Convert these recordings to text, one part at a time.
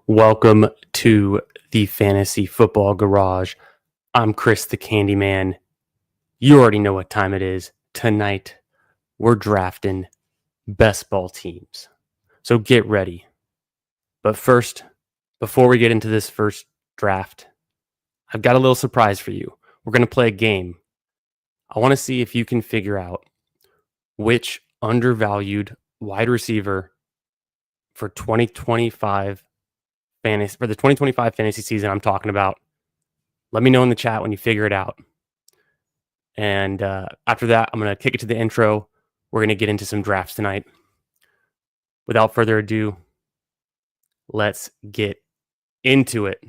Welcome to the Fantasy Football Garage. I'm Chris the Candyman. You already know what time it is. Tonight, we're drafting best ball teams. So get ready. But first, before we get into this first draft, I've got a little surprise for you. We're going to play a game. I want to see if you can figure out which undervalued wide receiver for 2025 for the 2025 fantasy season I'm talking about. Let me know in the chat when you figure it out. And after that, I'm going to kick it to the intro. We're going to get into some drafts tonight. Without further ado, let's get into it.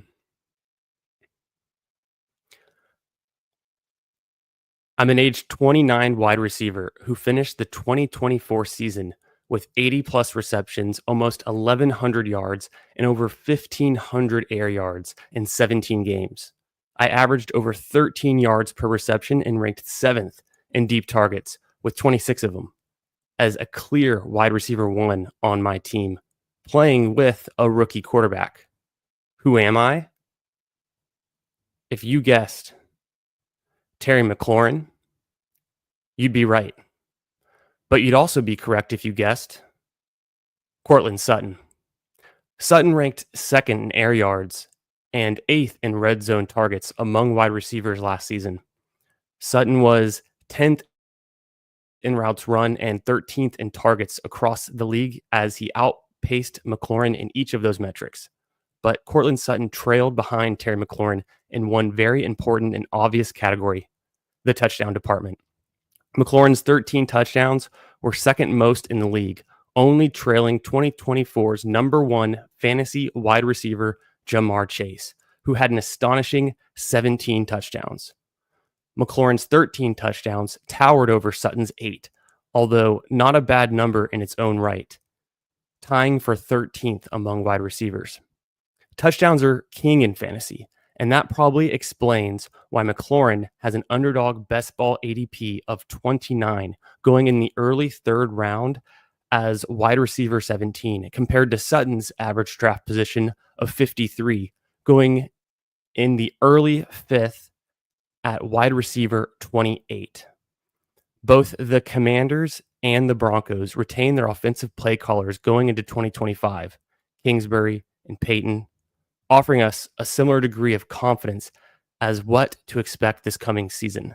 I'm an age 29 wide receiver who finished the 2024 season with 80 plus receptions, almost 1,100 yards, and over 1,500 air yards in 17 games. I averaged over 13 yards per reception and ranked 7th in deep targets with 26 of them as a clear wide receiver 1 on my team, playing with a rookie quarterback. Who am I? If you guessed Terry McLaurin, you'd be right. But you'd also be correct if you guessed Courtland Sutton. Sutton ranked 2nd in air yards and 8th in red zone targets among wide receivers last season. Sutton was 10th in routes run and 13th in targets across the league as he outpaced McLaurin in each of those metrics. But Courtland Sutton trailed behind Terry McLaurin in one very important and obvious category, the touchdown department. McLaurin's 13 touchdowns were second most in the league, only trailing 2024's number 1 fantasy wide receiver, Jamar Chase, who had an astonishing 17 touchdowns. McLaurin's 13 touchdowns towered over Sutton's 8, although not a bad number in its own right, tying for 13th among wide receivers. Touchdowns are king in fantasy, and that probably explains why McLaurin has an underdog best ball ADP of 29 going in the early 3rd round as wide receiver 17, compared to Sutton's average draft position of 53, going in the early 5th at wide receiver 28. Both the Commanders and the Broncos retain their offensive play callers going into 2025, Kingsbury and Peyton, offering us a similar degree of confidence as what to expect this coming season.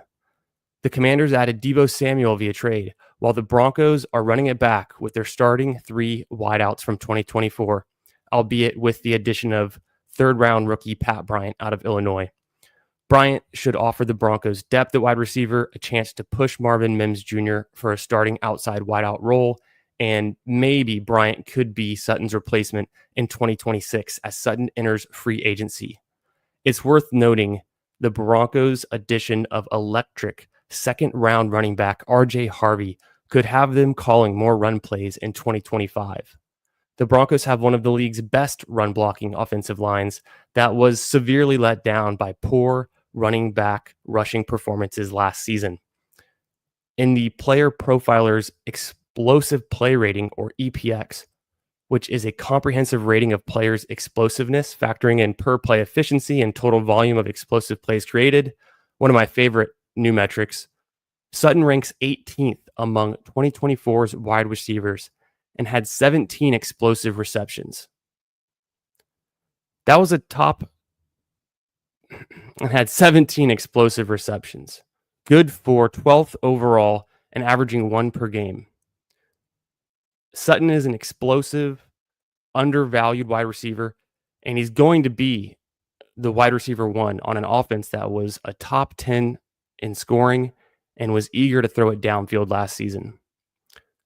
The Commanders added Deebo Samuel via trade, while the Broncos are running it back with their starting 3 wideouts from 2024, albeit with the addition of 3rd-round rookie Pat Bryant out of Illinois. Bryant should offer the Broncos depth at wide receiver, a chance to push Marvin Mims Jr. for a starting outside wideout role, and maybe Bryant could be Sutton's replacement in 2026 as Sutton enters free agency. It's worth noting the Broncos' addition of electric 2nd-round running back RJ Harvey could have them calling more run plays in 2025. The Broncos have one of the league's best run-blocking offensive lines that was severely let down by poor running back rushing performances last season. In the Player Profiler's Explosive Play Rating, or EPX, which is a comprehensive rating of players' explosiveness, factoring in per play efficiency and total volume of explosive plays created, one of my favorite new metrics, Sutton ranks 18th among 2024's wide receivers and had 17 explosive receptions. That was a top and had 17 explosive receptions. Good for 12th overall and averaging 1 per game. Sutton is an explosive, undervalued wide receiver, and he's going to be the wide receiver 1 on an offense that was a top 10 in scoring and was eager to throw it downfield last season.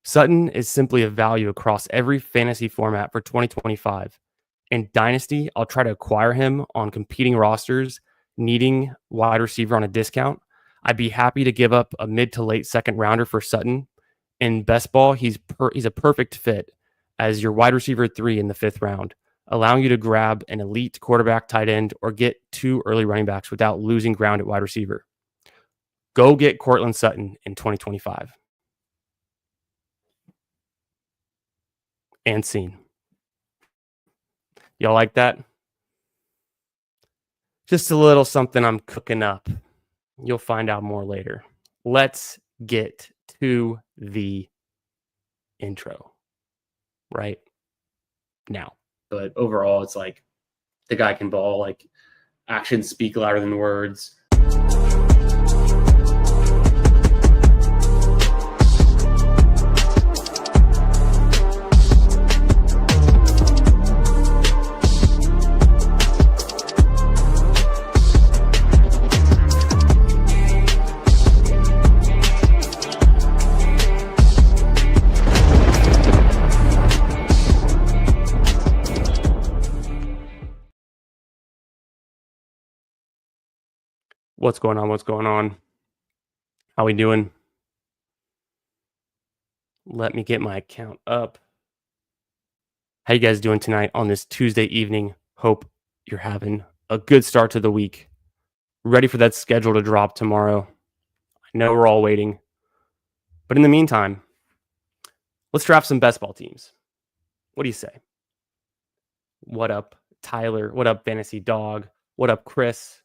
Sutton is simply a value across every fantasy format for 2025. In Dynasty, I'll try to acquire him on competing rosters needing wide receiver on a discount. I'd be happy to give up a mid to late 2nd rounder for Sutton. In best ball, he's a perfect fit as your wide receiver 3 in the 5th round, allowing you to grab an elite quarterback, tight end, or get 2 early running backs without losing ground at wide receiver. Go get Courtland Sutton in 2025. And scene. Y'all like that? Just a little something I'm cooking up. You'll find out more later. Let's get to the intro right now. But overall, it's like the guy can ball. Like actions speak louder than words. What's going on? What's going on? How we doing? Let me get my account up. How you guys doing tonight on this Tuesday evening? Hope you're having a good start to the week. Ready for that schedule to drop tomorrow. I know we're all waiting. But in the meantime, let's draft some best ball teams. What do you say? What up, Tyler? What up, Fantasy Dog? What up, Chris?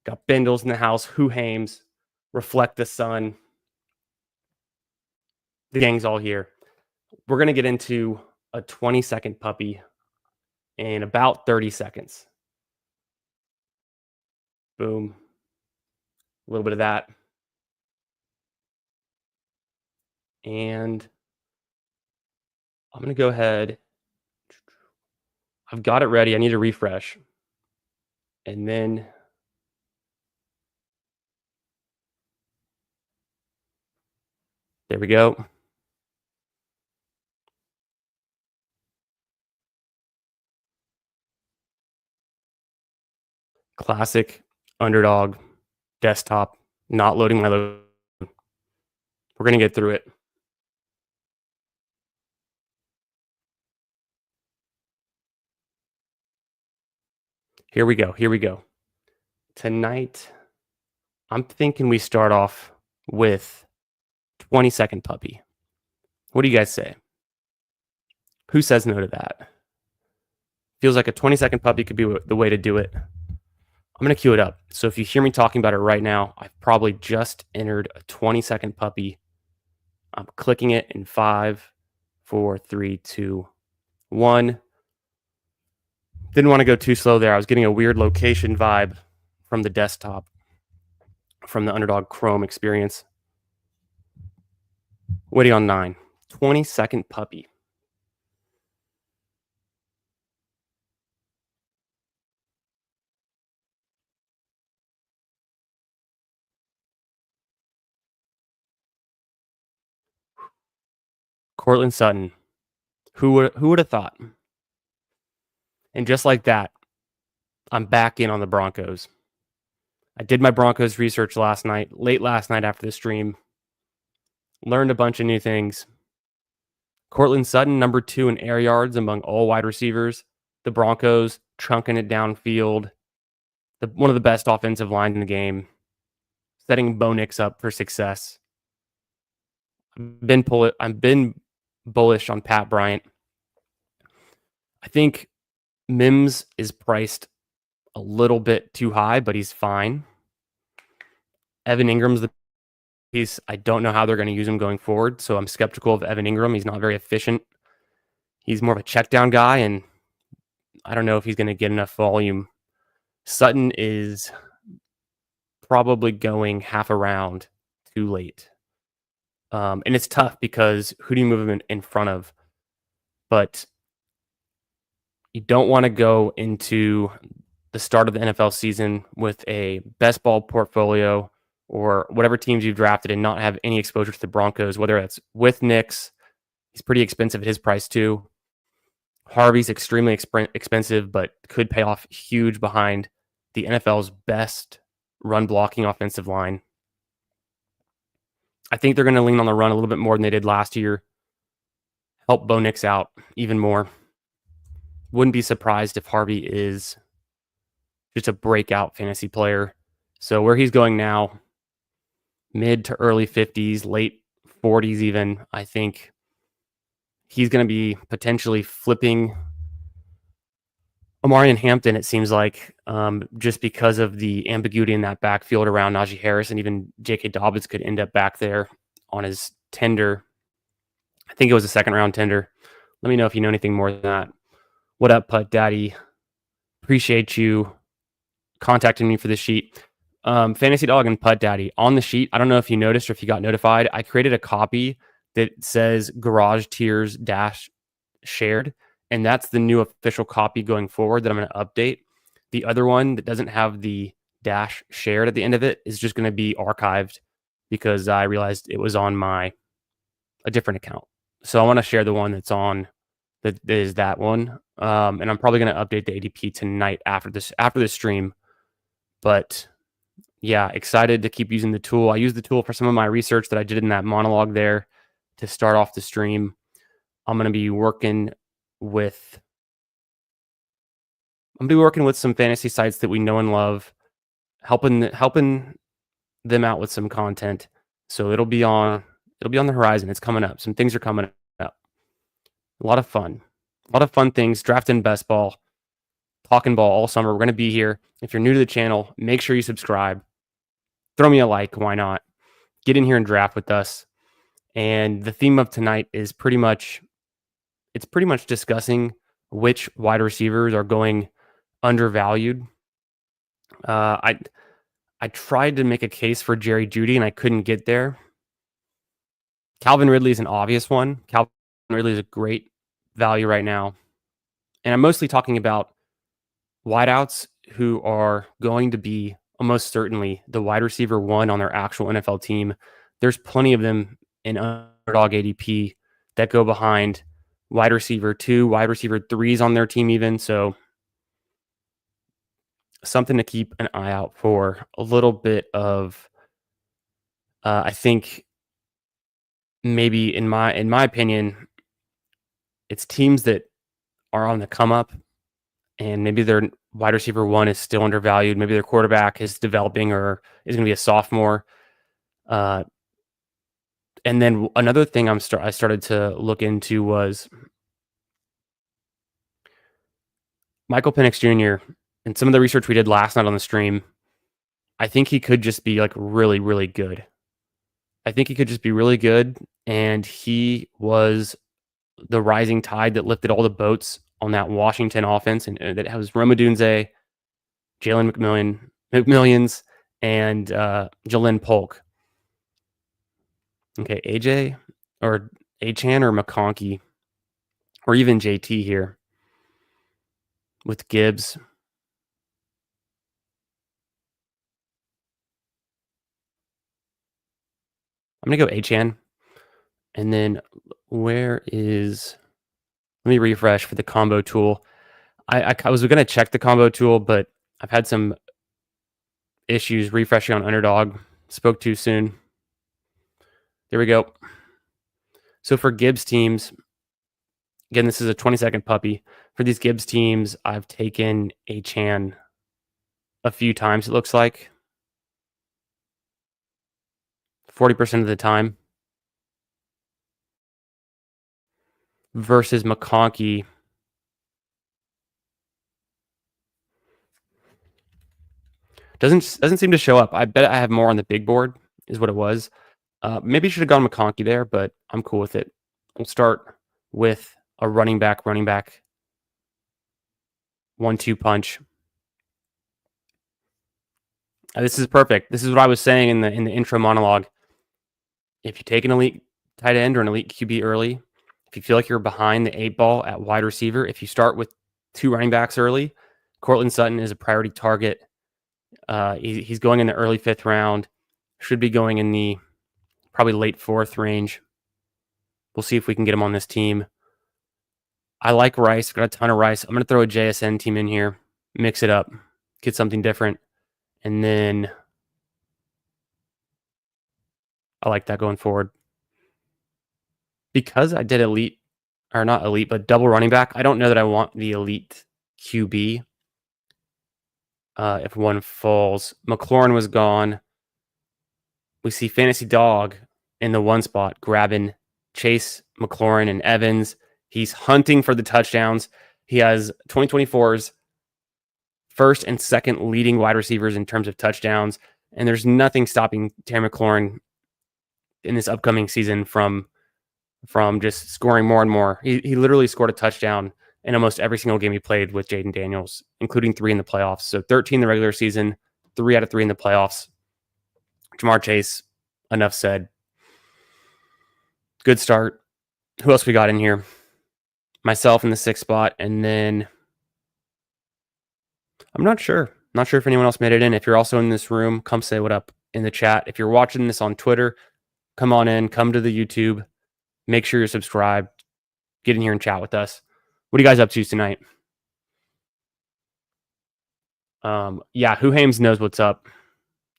Got Bindles in the house. Who Hames? Reflect the Sun. The gang's all here. We're going to get into a 20-second puppy in about 30 seconds. Boom. A little bit of that. And I'm going to go ahead. I've got it ready. I need to refresh. And then there we go. Classic underdog desktop, not loading my load. We're going to get through it. Here we go. Here we go. Tonight, I'm thinking we start off with 20-second puppy. What do you guys say? Who says no to that? Feels like a 20-second puppy could be the way to do it. I'm going to queue it up. So if you hear me talking about it right now, I've probably just entered a 20-second puppy. I'm clicking it in 5, 4, 3, 2, 1. Didn't want to go too slow there. I was getting a weird location vibe from the desktop, from the Underdog Chrome experience. Waiting on 9. 20-second puppy. Cortland Sutton. Who would have thought? And just like that, I'm back in on the Broncos. I did my Broncos research late last night after the stream. Learned a bunch of new things. Cortland Sutton, number 2 in air yards among all wide receivers. The Broncos chunking it downfield. One of the best offensive lines in the game. Setting Bo Nix up for success. I've been bullish on Pat Bryant. I think Mims is priced a little bit too high, but he's fine. Evan Ingram's the piece. I don't know how they're going to use him going forward, so I'm skeptical of Evan Ingram. He's not very efficient. He's more of a check down guy, and I don't know if he's going to get enough volume. Sutton is probably going half a round too late. And it's tough because who do you move him in front of? But you don't want to go into the start of the NFL season with a best ball portfolio or whatever teams you've drafted and not have any exposure to the Broncos, whether that's with Nix. He's pretty expensive at his price too. Harvey's extremely expensive, but could pay off huge behind the NFL's best run blocking offensive line. I think they're going to lean on the run a little bit more than they did last year. Help Bo Nix out even more. Wouldn't be surprised if Harvey is just a breakout fantasy player. So where he's going now, mid to early 50s, late 40s even, I think he's going to be potentially flipping Omarion Hampton, it seems like, just because of the ambiguity in that backfield around Najee Harris, and even J.K. Dobbins could end up back there on his tender. I think it was a second-round tender. Let me know if you know anything more than that. What up, Putt Daddy? Appreciate you contacting me for the sheet. Fantasy Dog and Putt Daddy. On the sheet, I don't know if you noticed or if you got notified, I created a copy that says Garage Tiers dash shared, and that's the new official copy going forward that I'm going to update. The other one that doesn't have the dash shared at the end of it is just going to be archived because I realized it was on a different account. So I want to share the one that's on that is that one. And I'm probably going to update the ADP tonight after the stream. But yeah, excited to keep using the tool. I used the tool for some of my research that I did in that monologue there to start off the stream. I'm going to be working with some fantasy sites that we know and love, helping them out with some content. So it'll be on the horizon. It's coming up. Some things are coming up. A lot of fun things. Drafting best ball, talking ball all summer. We're going to be here. If you're new to the channel, make sure you subscribe. Throw me a like. Why not? Get in here and draft with us. And the theme of tonight is pretty much discussing which wide receivers are going undervalued. I tried to make a case for Jerry Jeudy and I couldn't get there. Calvin Ridley is an obvious one. Calvin Ridley is a great value right now. And I'm mostly talking about wideouts who are going to be almost certainly the wide receiver 1 on their actual NFL team. There's plenty of them in underdog ADP that go behind wide receiver 2, wide receiver 3s on their team even. So something to keep an eye out for. A little bit of, I think maybe in my opinion, it's teams that are on the come up and maybe their wide receiver 1 is still undervalued. Maybe their quarterback is developing or is going to be a sophomore. And then another thing I started to look into was Michael Penix Jr. and some of the research we did last night on the stream. I think he could just be like really, really good. And he was the rising tide that lifted all the boats on that Washington offense, and that has Rome Odunze, Jalen McMillions, and Jalen Polk. Okay, AJ or Achan or McConkey, or even JT here with Gibbs. I'm going to go Achan. And then let me refresh for the combo tool. I was going to check the combo tool, but I've had some issues refreshing on Underdog. Spoke too soon. There we go. So for Gibbs teams, again, this is a 20-second puppy. For these Gibbs teams, I've taken Achan a few times, it looks like. 40% of the time. Versus McConkey. Doesn't seem to show up. I bet I have more on the big board, is what it was. Maybe should have gone McConkey there, but I'm cool with it. We'll start with a running back 1-2 punch. This is perfect. This is what I was saying in the intro monologue. If you take an elite tight end or an elite QB early, if you feel like you're behind the 8 ball at wide receiver, if you start with 2 running backs early, Courtland Sutton is a priority target. He's going in the early 5th round. Should be going in the probably late 4th range. We'll see if we can get him on this team. I like Rice. Got a ton of Rice. I'm going to throw a JSN team in here. Mix it up. Get something different. And then I like that going forward. Because I did elite, or not elite, but double running back, I don't know that I want the elite QB. If one falls. McLaurin was gone. We see Fantasy Dog in the 1 spot grabbing Chase, McLaurin, and Evans. He's hunting for the touchdowns. He has 2024's first and second leading wide receivers in terms of touchdowns, and there's nothing stopping Terry McLaurin in this upcoming season from just scoring more and more. He literally scored a touchdown in almost every single game he played with Jaden Daniels, including 3 in the playoffs. So 13 in the regular season, 3 out of 3 in the playoffs. Jamar Chase, enough said. Good start. Who else we got in here? Myself in the 6th spot, and then I'm not sure. Not sure if anyone else made it in. If you're also in this room, come say what up in the chat. If you're watching this on Twitter, come on in, come to the YouTube. Make sure you're subscribed. Get in here and chat with us. What are you guys up to tonight? Yeah, Who Hames knows what's up.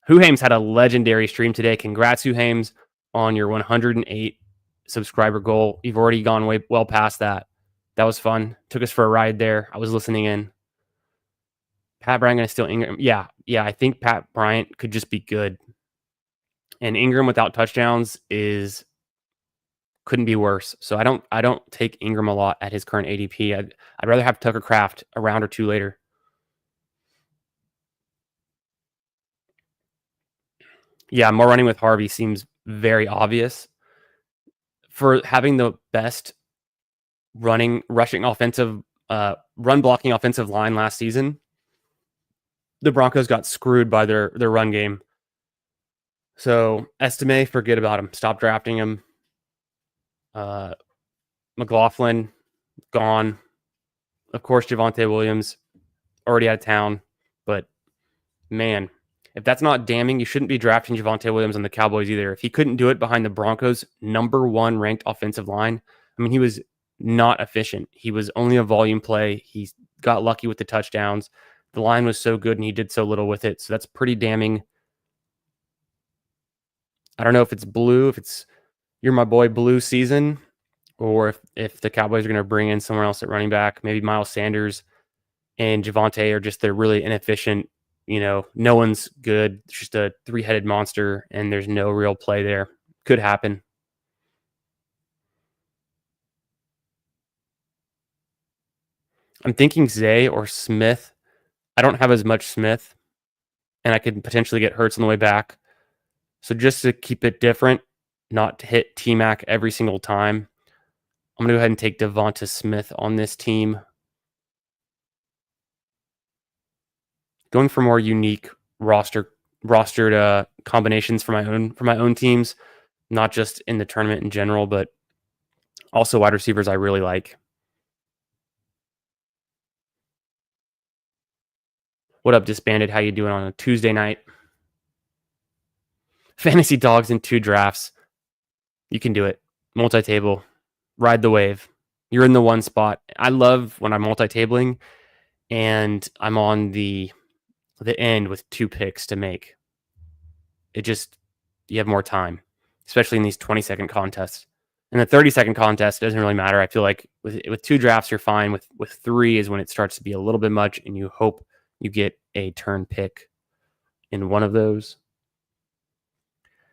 Who Hames had a legendary stream today. Congrats, Who Hames, on your 108 subscriber goal. You've already gone way well past that. That was fun. Took us for a ride there. I was listening in. Pat Bryant going to steal Ingram. Yeah. I think Pat Bryant could just be good. And Ingram without touchdowns couldn't be worse. So I don't take Ingram a lot at his current ADP. I'd rather have Tucker Kraft a round or two later. Yeah, more running with Harvey seems very obvious. For having the best rushing offensive, run blocking offensive line last season, the Broncos got screwed by their run game. So Estime, forget about him. Stop drafting him. McLaughlin, gone. Of course, Javonte Williams, already out of town. But man, if that's not damning, you shouldn't be drafting Javonte Williams on the Cowboys either. If he couldn't do it behind the Broncos' #1 ranked offensive line, I mean, he was not efficient. He was only a volume play. He got lucky with the touchdowns. The line was so good and he did so little with it. So that's pretty damning. I don't know if it's blue, if it's you're my boy blue season, or if the Cowboys are going to bring in someone else at running back. Maybe Miles Sanders and Javonte are just, they're really inefficient. You know, no one's good. It's just a 3-headed monster and there's no real play there. Could happen. I'm thinking Zay or Smith. I don't have as much Smith, and I could potentially get Hurts on the way back. So just to keep it different, not to hit T-Mac every single time, I'm going to go ahead and take Devonta Smith on this team. Going for more unique rostered combinations for my own teams, not just in the tournament in general, but also wide receivers I really like. What up, Disbanded? How you doing on a Tuesday night? Fantasy dogs in 2 drafts. You can do it. Multi-table. Ride the wave. You're in the one spot. I love when I'm multi-tabling and I'm on the end with 2 picks to make. It just, you have more time, especially in these 20-second contests. In the 30-second contest, it doesn't really matter. I feel like with 2 drafts, you're fine. With 3 is when it starts to be a little bit much, and you hope you get a turn pick in one of those.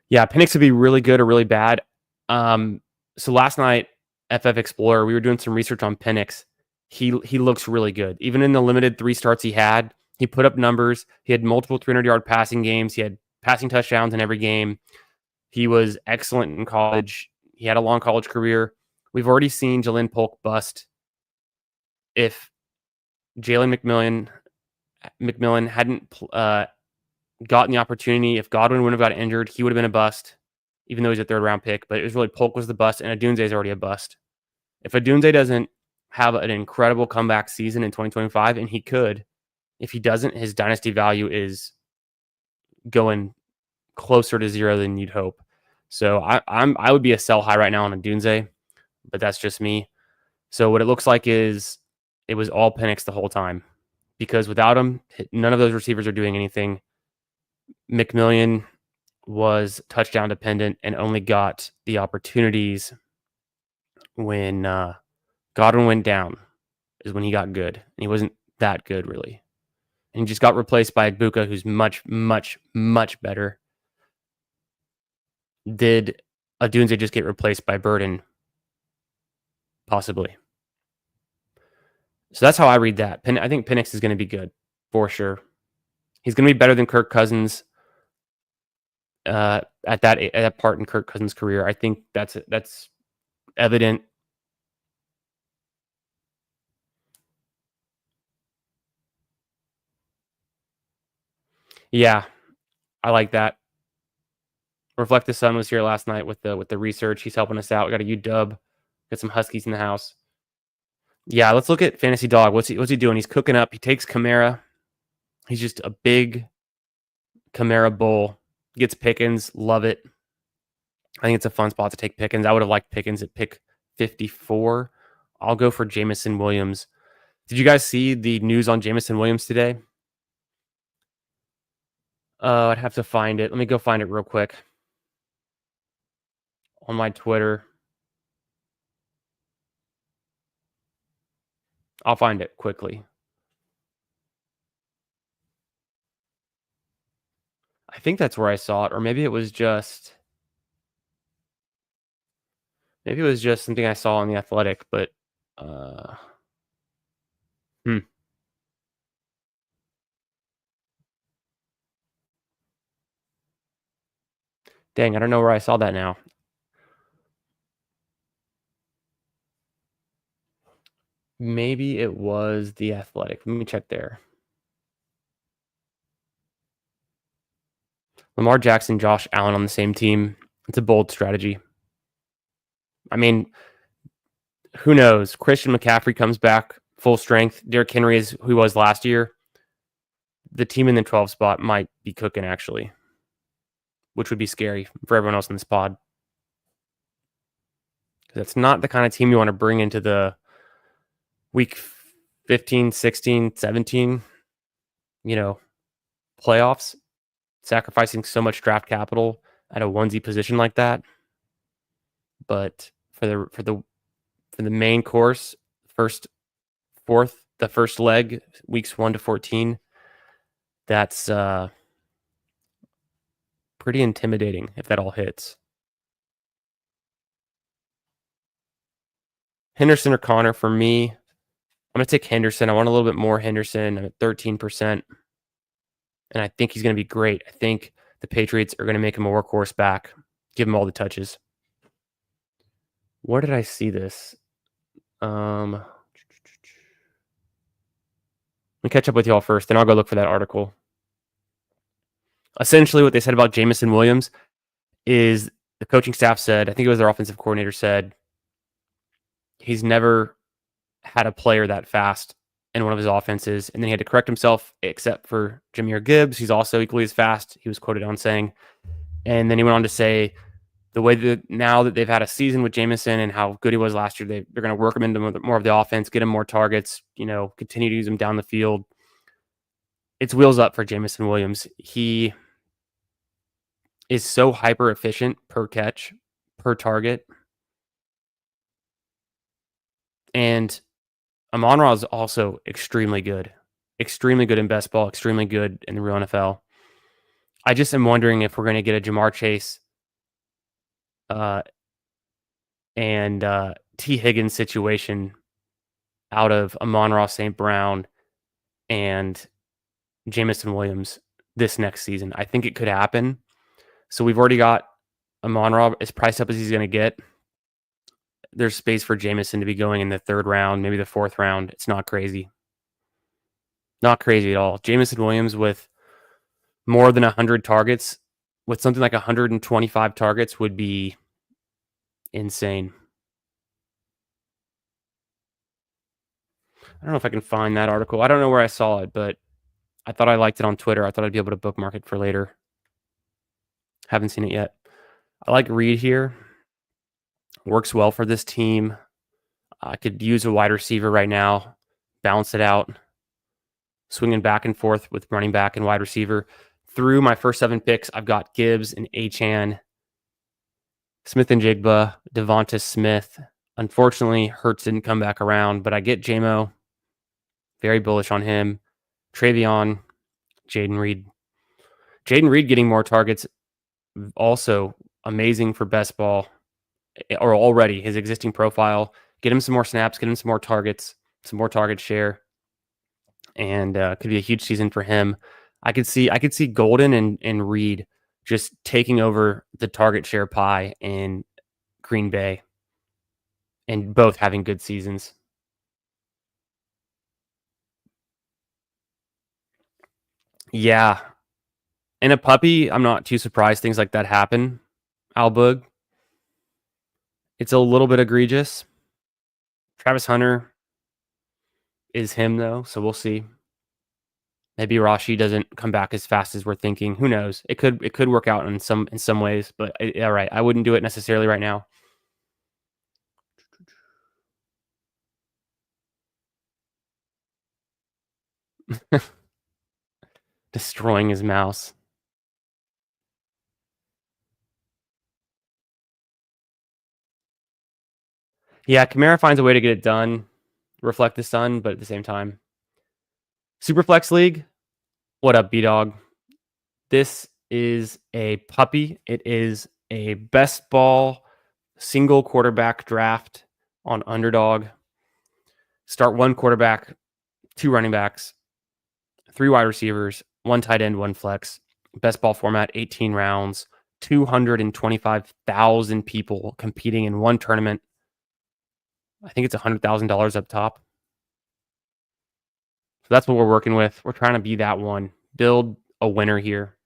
Yeah, Penix would be really good or really bad. So last night, FF Explorer, we were doing some research on Penix. He looks really good. Even in the limited 3 starts he had, he put up numbers. He had multiple 300-yard passing games. He had passing touchdowns in every game. He was excellent in college. He had a long college career. We've already seen Jalen Polk bust. If Jalen McMillan hadn't gotten the opportunity, if Godwin wouldn't have got injured, he would have been a bust, even though he's a 3rd-round pick. But it was really Polk was the bust, and Adunze is already a bust. If Adunze doesn't have an incredible comeback season in 2025, and he could, if he doesn't, his dynasty value is going closer to 0 than you'd hope. So I would be a sell high right now on Adunze, but that's just me. So what it looks like is it was all Penix the whole time, because without him, none of those receivers are doing anything. McMillan was touchdown dependent and only got the opportunities when Godwin went down is when he got good. And he wasn't that good, really. And he just got replaced by Ibuka, who's much, much, much better. Did Adunze just get replaced by Burden? Possibly. So that's how I read that. I think Penix is going to be good. for sure. He's going to be better than Kirk Cousins at that part in Kirk Cousins' career. I think that's evident. Yeah, I like that. Reflect the Sun was here last night with the research. He's helping us out. We got a UW, got some Huskies in the house. Yeah, let's look at Fantasy Dog. What's he doing? He's cooking up. He takes Kamara. He's just a big Kamara bull. Gets Pickens. Love it. I think it's a fun spot to take Pickens. I would have liked Pickens at pick 54. I'll go for Jameson Williams. Did you guys see the news on Jameson Williams today? I'd have to find it. Let me go find it real quick on my Twitter. I'll find it quickly. I think that's where I saw it, or maybe it was just something I saw on The Athletic, but dang, I don't know where I saw that now. Maybe it was The Athletic. Let me check there. Lamar Jackson, Josh Allen on the same team. It's a bold strategy. I mean, who knows? Christian McCaffrey comes back full strength. Derrick Henry is who he was last year. The team in the 12 spot might be cooking, actually, which would be scary for everyone else in this pod. That's not the kind of team you want to bring into the week 15, 16, 17, playoffs, sacrificing so much draft capital at a onesie position like that. But for the main course, the first leg, weeks 1 to 14, that's pretty intimidating if that all hits. Henderson or Connor for me. I'm going to take Henderson. I want a little bit more Henderson. I'm at 13%. And I think he's going to be great. I think the Patriots are going to make him a workhorse back, give him all the touches. Where did I see this? Let me catch up with y'all first, then I'll go look for that article. Essentially, what they said about Jameson Williams is the coaching staff said, I think it was their offensive coordinator said, he's never had a player that fast in one of his offenses. And then he had to correct himself, except for Jahmyr Gibbs. He's also equally as fast, he was quoted on saying. And then he went on to say, the way that now that they've had a season with Jameson and how good he was last year, they're going to work him into more of the offense, get him more targets, continue to use him down the field. It's wheels up for Jameson Williams. He is so hyper efficient per catch, per target. And Amon-Ra is also extremely good in best ball, extremely good in the real NFL. I just am wondering if we're going to get a Jamar Chase and T. Higgins situation out of Amon-Ra St. Brown and Jameson Williams this next season. I think it could happen. So we've already got Amon-Ra as priced up as he's going to get. There's space for Jameson to be going in the 3rd round, maybe the 4th round. It's not crazy. Not crazy at all. Jameson Williams with more than 100 targets, with something like 125 targets would be insane. I don't know if I can find that article. I don't know where I saw it, but I thought I liked it on Twitter. I thought I'd be able to bookmark it for later. Haven't seen it yet. I like Reed here. Works well for this team. I could use a wide receiver right now, balance it out, swinging back and forth with running back and wide receiver. Through my first 7 picks, I've got Gibbs and Achane, Smith and Jigba, Devonta Smith. Unfortunately, Hurts didn't come back around, but I get J-Mo. Very bullish on him. Travion, Jaden Reed. Jaden Reed getting more targets, also amazing for best ball, or already his existing profile. Get him some more snaps, get him some more targets, some more target share. and could be a huge season for him. I could see Golden and Reed just taking over the target share pie in Green Bay and both having good seasons. Yeah, and a puppy, I'm not too surprised things like that happen. Albug, it's a little bit egregious. Travis Hunter is him though, so we'll see. Maybe Rashi doesn't come back as fast as we're thinking. Who knows? It could work out in some ways, but all right, I wouldn't do it necessarily right now. Destroying his mouse. Yeah, Kamara finds a way to get it done, reflect the sun, but at the same time. Superflex League, what up, B Dog? This is a puppy. It is a best ball single quarterback draft on underdog. Start one quarterback, two running backs, three wide receivers, one tight end, one flex. Best ball format, 18 rounds, 225,000 people competing in one tournament. I think it's $100,000 up top. So that's what we're working with. We're trying to be that one. Build a winner here.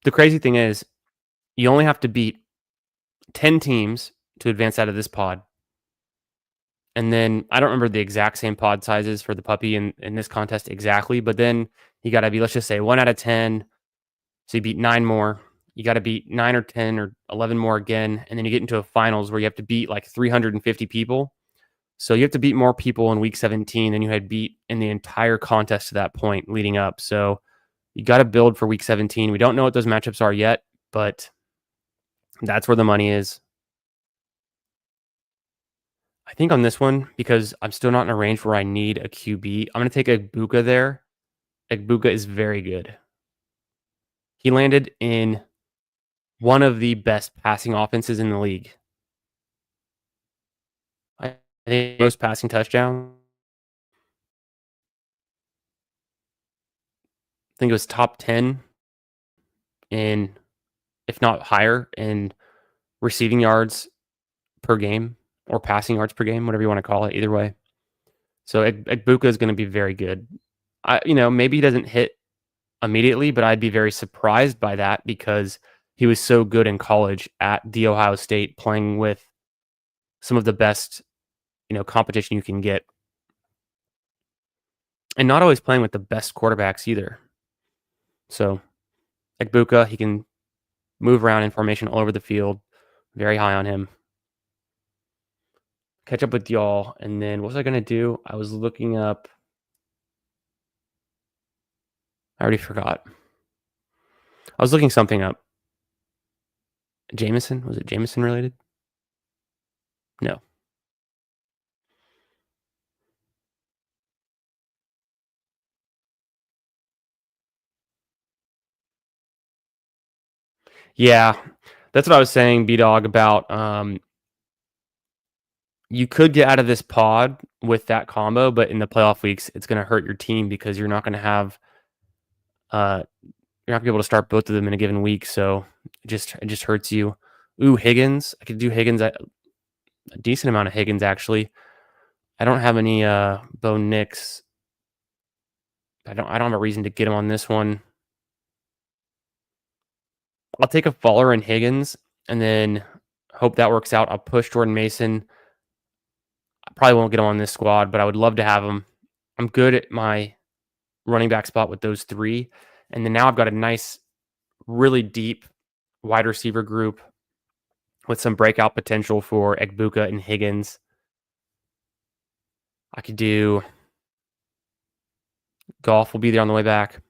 The crazy thing is, you only have to beat 10 teams to advance out of this pod. And then I don't remember the exact same pod sizes for the puppy in this contest exactly, but then you got to be, let's just say, 1 out of 10. So you beat 9 more. You got to beat 9 or 10 or 11 more again. And then you get into a finals where you have to beat like 350 people. So you have to beat more people in week 17 than you had beat in the entire contest to that point leading up. So you got to build for week 17. We don't know what those matchups are yet, but that's where the money is. I think on this one, because I'm still not in a range where I need a QB, I'm going to take Egbuka there. Egbuka is very good. He landed in one of the best passing offenses in the league. I think most passing touchdowns. I think it was top 10 in, if not higher, in receiving yards per game or passing yards per game, whatever you want to call it. Either way, so Egbuka is going to be very good. Maybe he doesn't hit immediately, but I'd be very surprised by that because he was so good in college at The Ohio State, playing with some of the best, competition you can get, and not always playing with the best quarterbacks either. So, Egbuka, he can move around in formation all over the field. Very high on him. Catch up with y'all, and then what was I going to do? I was looking up. I already forgot. I was looking something up. Jameson? Was it Jameson related? No. Yeah, that's what I was saying, B-Dog, about you could get out of this pod with that combo, but in the playoff weeks, it's going to hurt your team because you're not going to have you're not going to be able to start both of them in a given week. So it just hurts you. Ooh, Higgins. I could do Higgins, a decent amount of Higgins actually. I don't have any Bo Nix. I don't have a reason to get him on this one. I'll take a Faller and Higgins and then hope that works out. I'll push Jordan Mason. I probably won't get him on this squad, but I would love to have him. I'm good at my running back spot with those three. And then now I've got a nice, really deep wide receiver group with some breakout potential for Egbuka and Higgins. I could do Golf will be there on the way back.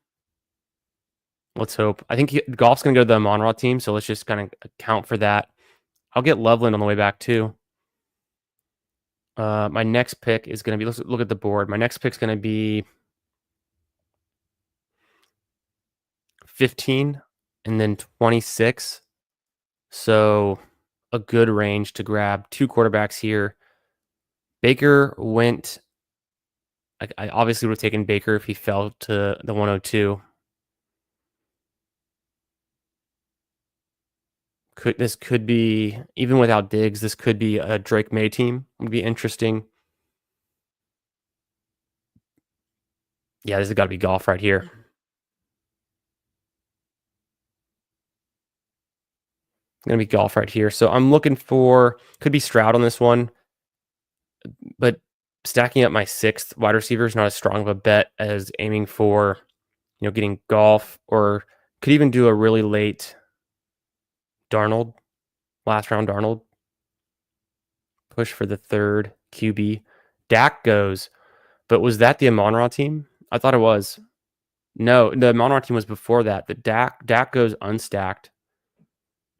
Let's hope. I think Golf's going to go to the Monraw team, so let's just kind of account for that. I'll get Loveland on the way back too. My next pick is going to be, let's look at the board. My next pick is going to be 15 and then 26. So a good range to grab two quarterbacks here. Baker went I obviously would have taken Baker if he fell to the 102. This could be, even without Diggs, this could be a Drake May team. Would be interesting. Yeah, this has got to be golf right here. Going to be golf right here. So I'm looking for, could be Stroud on this one, but stacking up my sixth wide receiver is not as strong of a bet as aiming for, getting golf, or could even do a really late Darnold, last round Darnold. Push for the third QB. Dak goes, but was that the Amon-Ra team? I thought it was. No, the Amon-Ra team was before that. The Dak goes unstacked.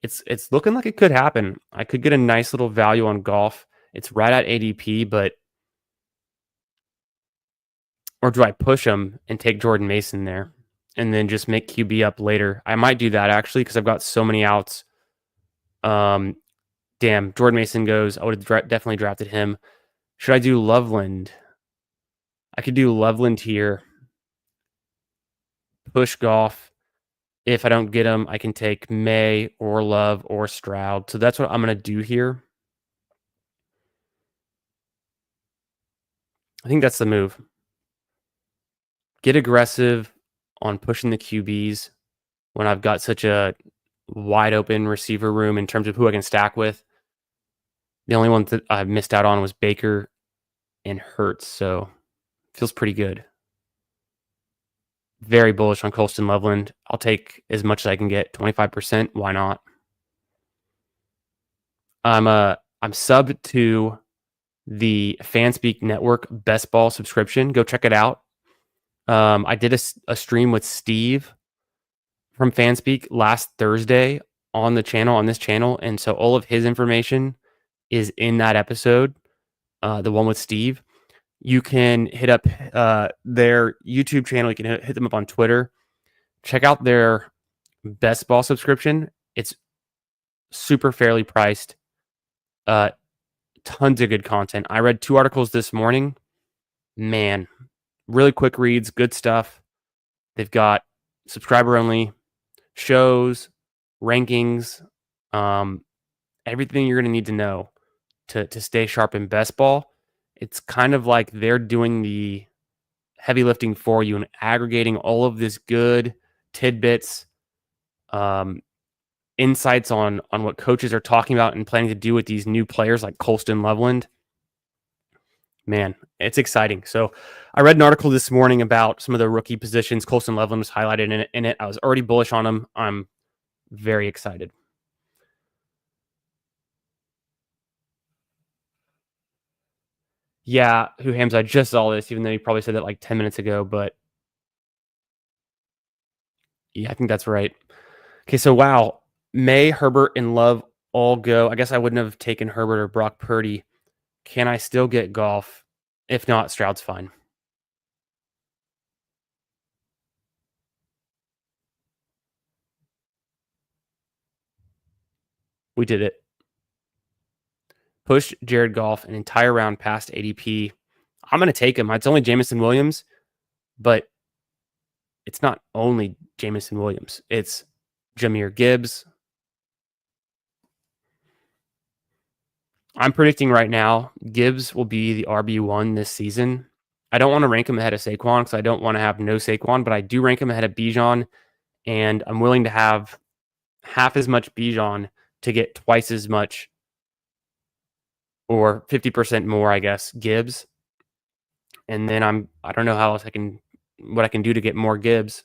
It's looking like it could happen. I could get a nice little value on golf. It's right at ADP, but or do I push him and take Jordan Mason there and then just make QB up later? I might do that actually because I've got so many outs. Damn, Jordan Mason goes. I would have definitely drafted him. Should I do Loveland? I could do Loveland here. Push golf. If I don't get him, I can take May or Love or Stroud. So that's what I'm going to do here. I think that's the move. Get aggressive on pushing the QBs when I've got such a wide open receiver room in terms of who I can stack with. The only one that I missed out on was Baker and Hurts, so feels pretty good. Very bullish on Colston Loveland. I'll take as much as I can get, 25%. Why not? I'm sub to the Fanspeak Network Best Ball subscription. Go check it out. I did a stream with Steve from Fanspeak last Thursday on this channel, and so all of his information is in that episode, the one with Steve. You can hit up their YouTube channel. You can hit them up on Twitter. Check out their Best Ball subscription. It's super fairly priced. Tons of good content. I read 2 articles this morning. Man, really quick reads, good stuff. They've got subscriber only shows, rankings, everything you're going to need to know to stay sharp in best ball. It's kind of like they're doing the heavy lifting for you and aggregating all of this good tidbits, insights on what coaches are talking about and planning to do with these new players like Colston Loveland. Man, it's exciting. So I read an article this morning about some of the rookie positions. Colston Loveland was highlighted in it. I was already bullish on him. I'm very excited. Yeah, who hams? I just saw this, even though you probably said that like 10 minutes ago, but yeah, I think that's right. Okay, so wow. May, Herbert, and Love all go. I guess I wouldn't have taken Herbert or Brock Purdy. Can I still get golf? If not, Stroud's fine. We did it. Push Jared Goff an entire round past ADP. I'm going to take him. It's only Jameson Williams, but it's not only Jameson Williams. It's Jahmyr Gibbs. I'm predicting right now Gibbs will be the RB1 this season. I don't want to rank him ahead of Saquon because I don't want to have no Saquon, but I do rank him ahead of Bijan, and I'm willing to have half as much Bijan to get twice as much, or 50% more, I guess, Gibbs. And then I don't know how else what I can do to get more Gibbs.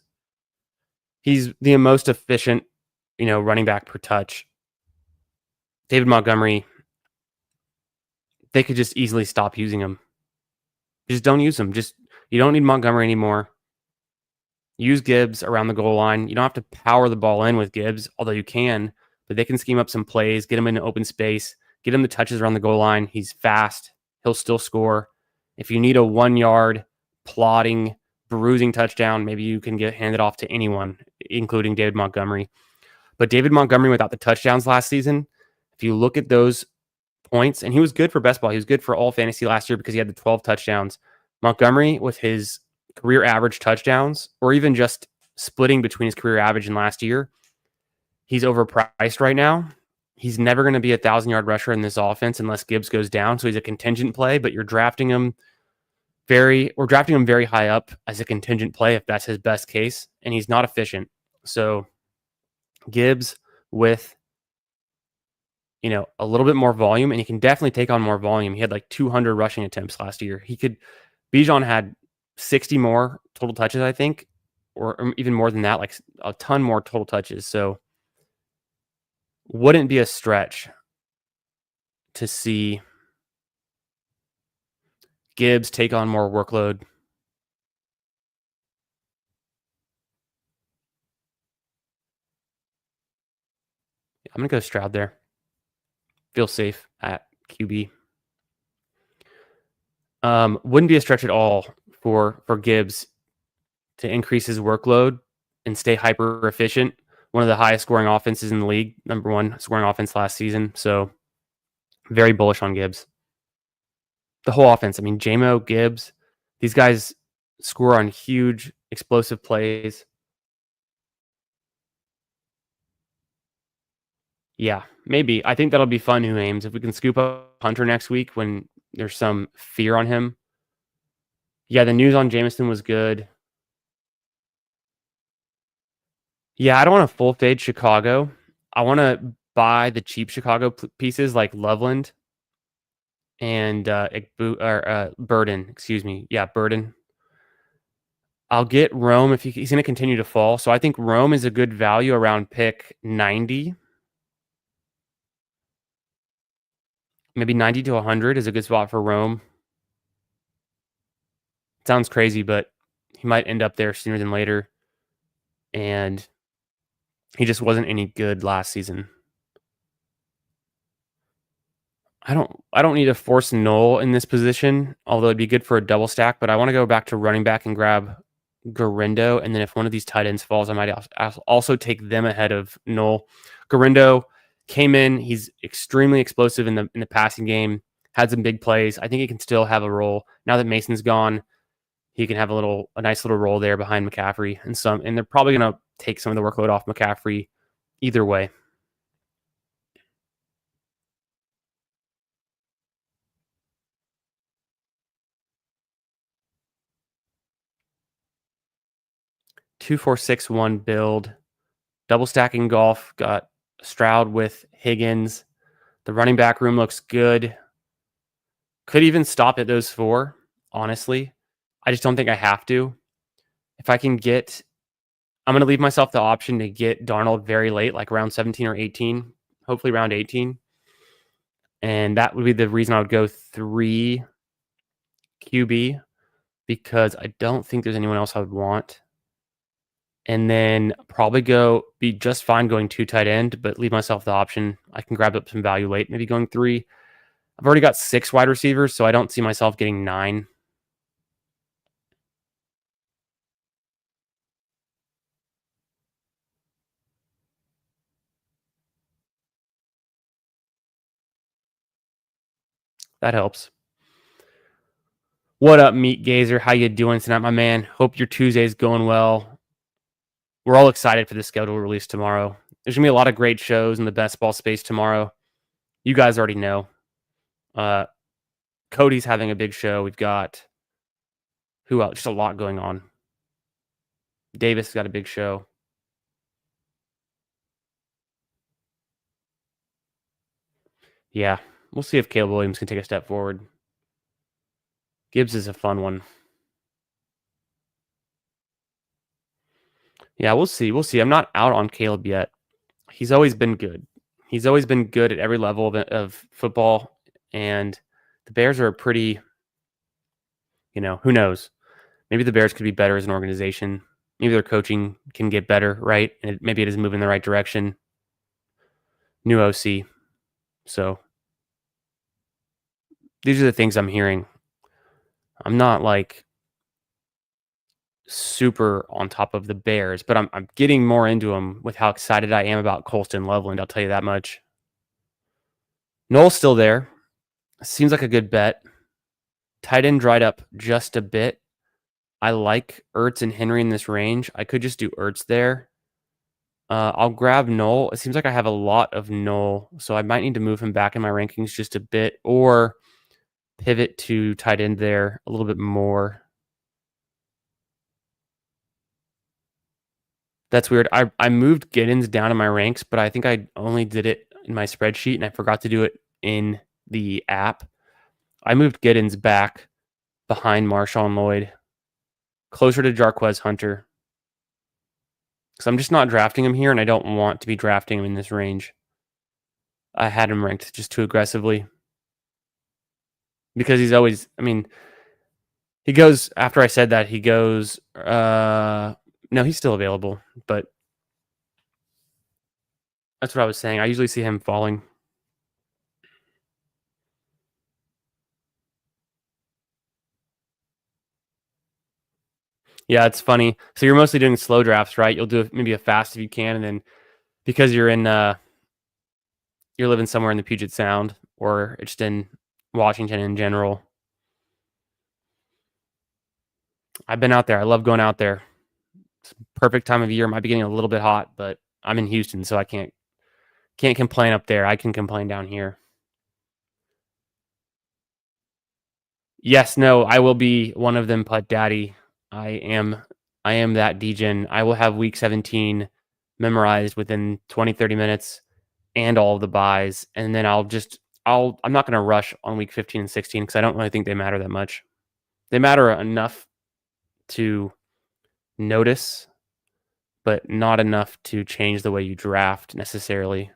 He's the most efficient, running back per touch. David Montgomery, they could just easily stop using him. Just don't use him. You don't need Montgomery anymore. Use Gibbs around the goal line. You don't have to power the ball in with Gibbs, although you can, but they can scheme up some plays, get him in open space, get him the touches around the goal line. He's fast. He'll still score. If you need a 1-yard plodding, bruising touchdown, maybe you can hand it off to anyone, including David Montgomery. But David Montgomery without the touchdowns last season, if you look at those points, and he was good for best ball. He was good for all fantasy last year because he had the 12 touchdowns. Montgomery, with his career average touchdowns, or even just splitting between his career average and last year, he's overpriced right now. He's never going to be a 1,000-yard rusher in this offense unless Gibbs goes down. So he's a contingent play, but we're drafting him very high up as a contingent play if that's his best case, and he's not efficient. So Gibbs with a little bit more volume, and he can definitely take on more volume. He had like 200 rushing attempts last year. Bijan had 60 more total touches, I think, or even more than that, like a ton more total touches. So wouldn't be a stretch to see Gibbs take on more workload. I'm going to go Stroud there. Feel safe at QB. Wouldn't be a stretch at all for Gibbs to increase his workload and stay hyper efficient. One of the highest scoring offenses in the league, number one scoring offense last season. So very bullish on Gibbs. The whole offense. I mean, JMO, Gibbs, these guys score on huge explosive plays. Yeah, maybe. I think that'll be fun, Who Ames. If we can scoop up Hunter next week when there's some fear on him. Yeah, the news on Jameson was good. Yeah, I don't want to full fade Chicago. I want to buy the cheap Chicago pieces like Loveland and Burden. Excuse me. Yeah, Burden. I'll get Rome if he's going to continue to fall. So I think Rome is a good value around pick 90. Maybe 90 to 100 is a good spot for Rome. Sounds crazy, but he might end up there sooner than later. And he just wasn't any good last season. I don't need to force null in this position, although it'd be good for a double stack, but I want to go back to running back and grab Garindo, and then if one of these tight ends falls, I might also take them ahead of null. Garindo came in, he's extremely explosive in the passing game, had some big plays. I think he can still have a role. Now that Mason's gone, he can have a nice little role there behind McCaffrey and they're probably going to take some of the workload off McCaffrey either way. Two, 4, 6, 1 build. Double stacking golf. Got Stroud with Higgins. The running back room looks good. Could even stop at those four, honestly. I just don't think I have to. If I can I'm going to leave myself the option to get Darnold very late, like around 17 or 18, hopefully around 18. And that would be the reason I would go 3 QB, because I don't think there's anyone else I would want. And then probably be just fine going 2 tight end, but leave myself the option. I can grab up some value late, maybe going 3. I've already got 6 wide receivers, so I don't see myself getting 9. That helps. What up, Meat Gazer? How you doing tonight, my man? Hope your Tuesday's going well. We're all excited for the schedule release tomorrow. There's going to be a lot of great shows in the best ball space tomorrow. You guys already know. Cody's having a big show. We've got who else? Just a lot going on. Davis has got a big show. Yeah, we'll see if Caleb Williams can take a step forward. Gibbs is a fun one. Yeah, we'll see. We'll see. I'm not out on Caleb yet. He's always been good. He's always been good at every level of football. And the Bears are a pretty, who knows? Maybe the Bears could be better as an organization. Maybe their coaching can get better, right? And maybe it is moving in the right direction. New OC. So these are the things I'm hearing. I'm not like super on top of the Bears, but I'm getting more into them with how excited I am about Colston Loveland. I'll tell you that much. Noel's still there. Seems like a good bet. Tight end dried up just a bit. I like Ertz and Henry in this range. I could just do Ertz there. I'll grab Knoll. It seems like I have a lot of Knoll, so I might need to move him back in my rankings just a bit, or pivot to tight end there a little bit more. That's weird. I moved Giddens down in my ranks, but I think I only did it in my spreadsheet, and I forgot to do it in the app. I moved Giddens back behind Marshawn Lloyd, closer to Jarquez Hunter. Because I'm just not drafting him here, and I don't want to be drafting him in this range. I had him ranked just too aggressively. Because he's always, I mean, he goes, after I said that, he goes, no, he's still available, but that's what I was saying. I usually see him falling. Yeah, it's funny. So you're mostly doing slow drafts, right? You'll do maybe a fast if you can, and then because you're you're living somewhere in the Puget Sound or just in Washington in general. I've been out there. I love going out there. It's perfect time of year. Might be getting a little bit hot, but I'm in Houston, so I can't complain up there. I can complain down here. Yes, no, I will be one of them, Putt Daddy. I am that degen. I will have week 17 memorized within 20, 30 minutes and all of the buys. And then I'm not going to rush on week 15 and 16 because I don't really think they matter that much. They matter enough to notice, but not enough to change the way you draft necessarily.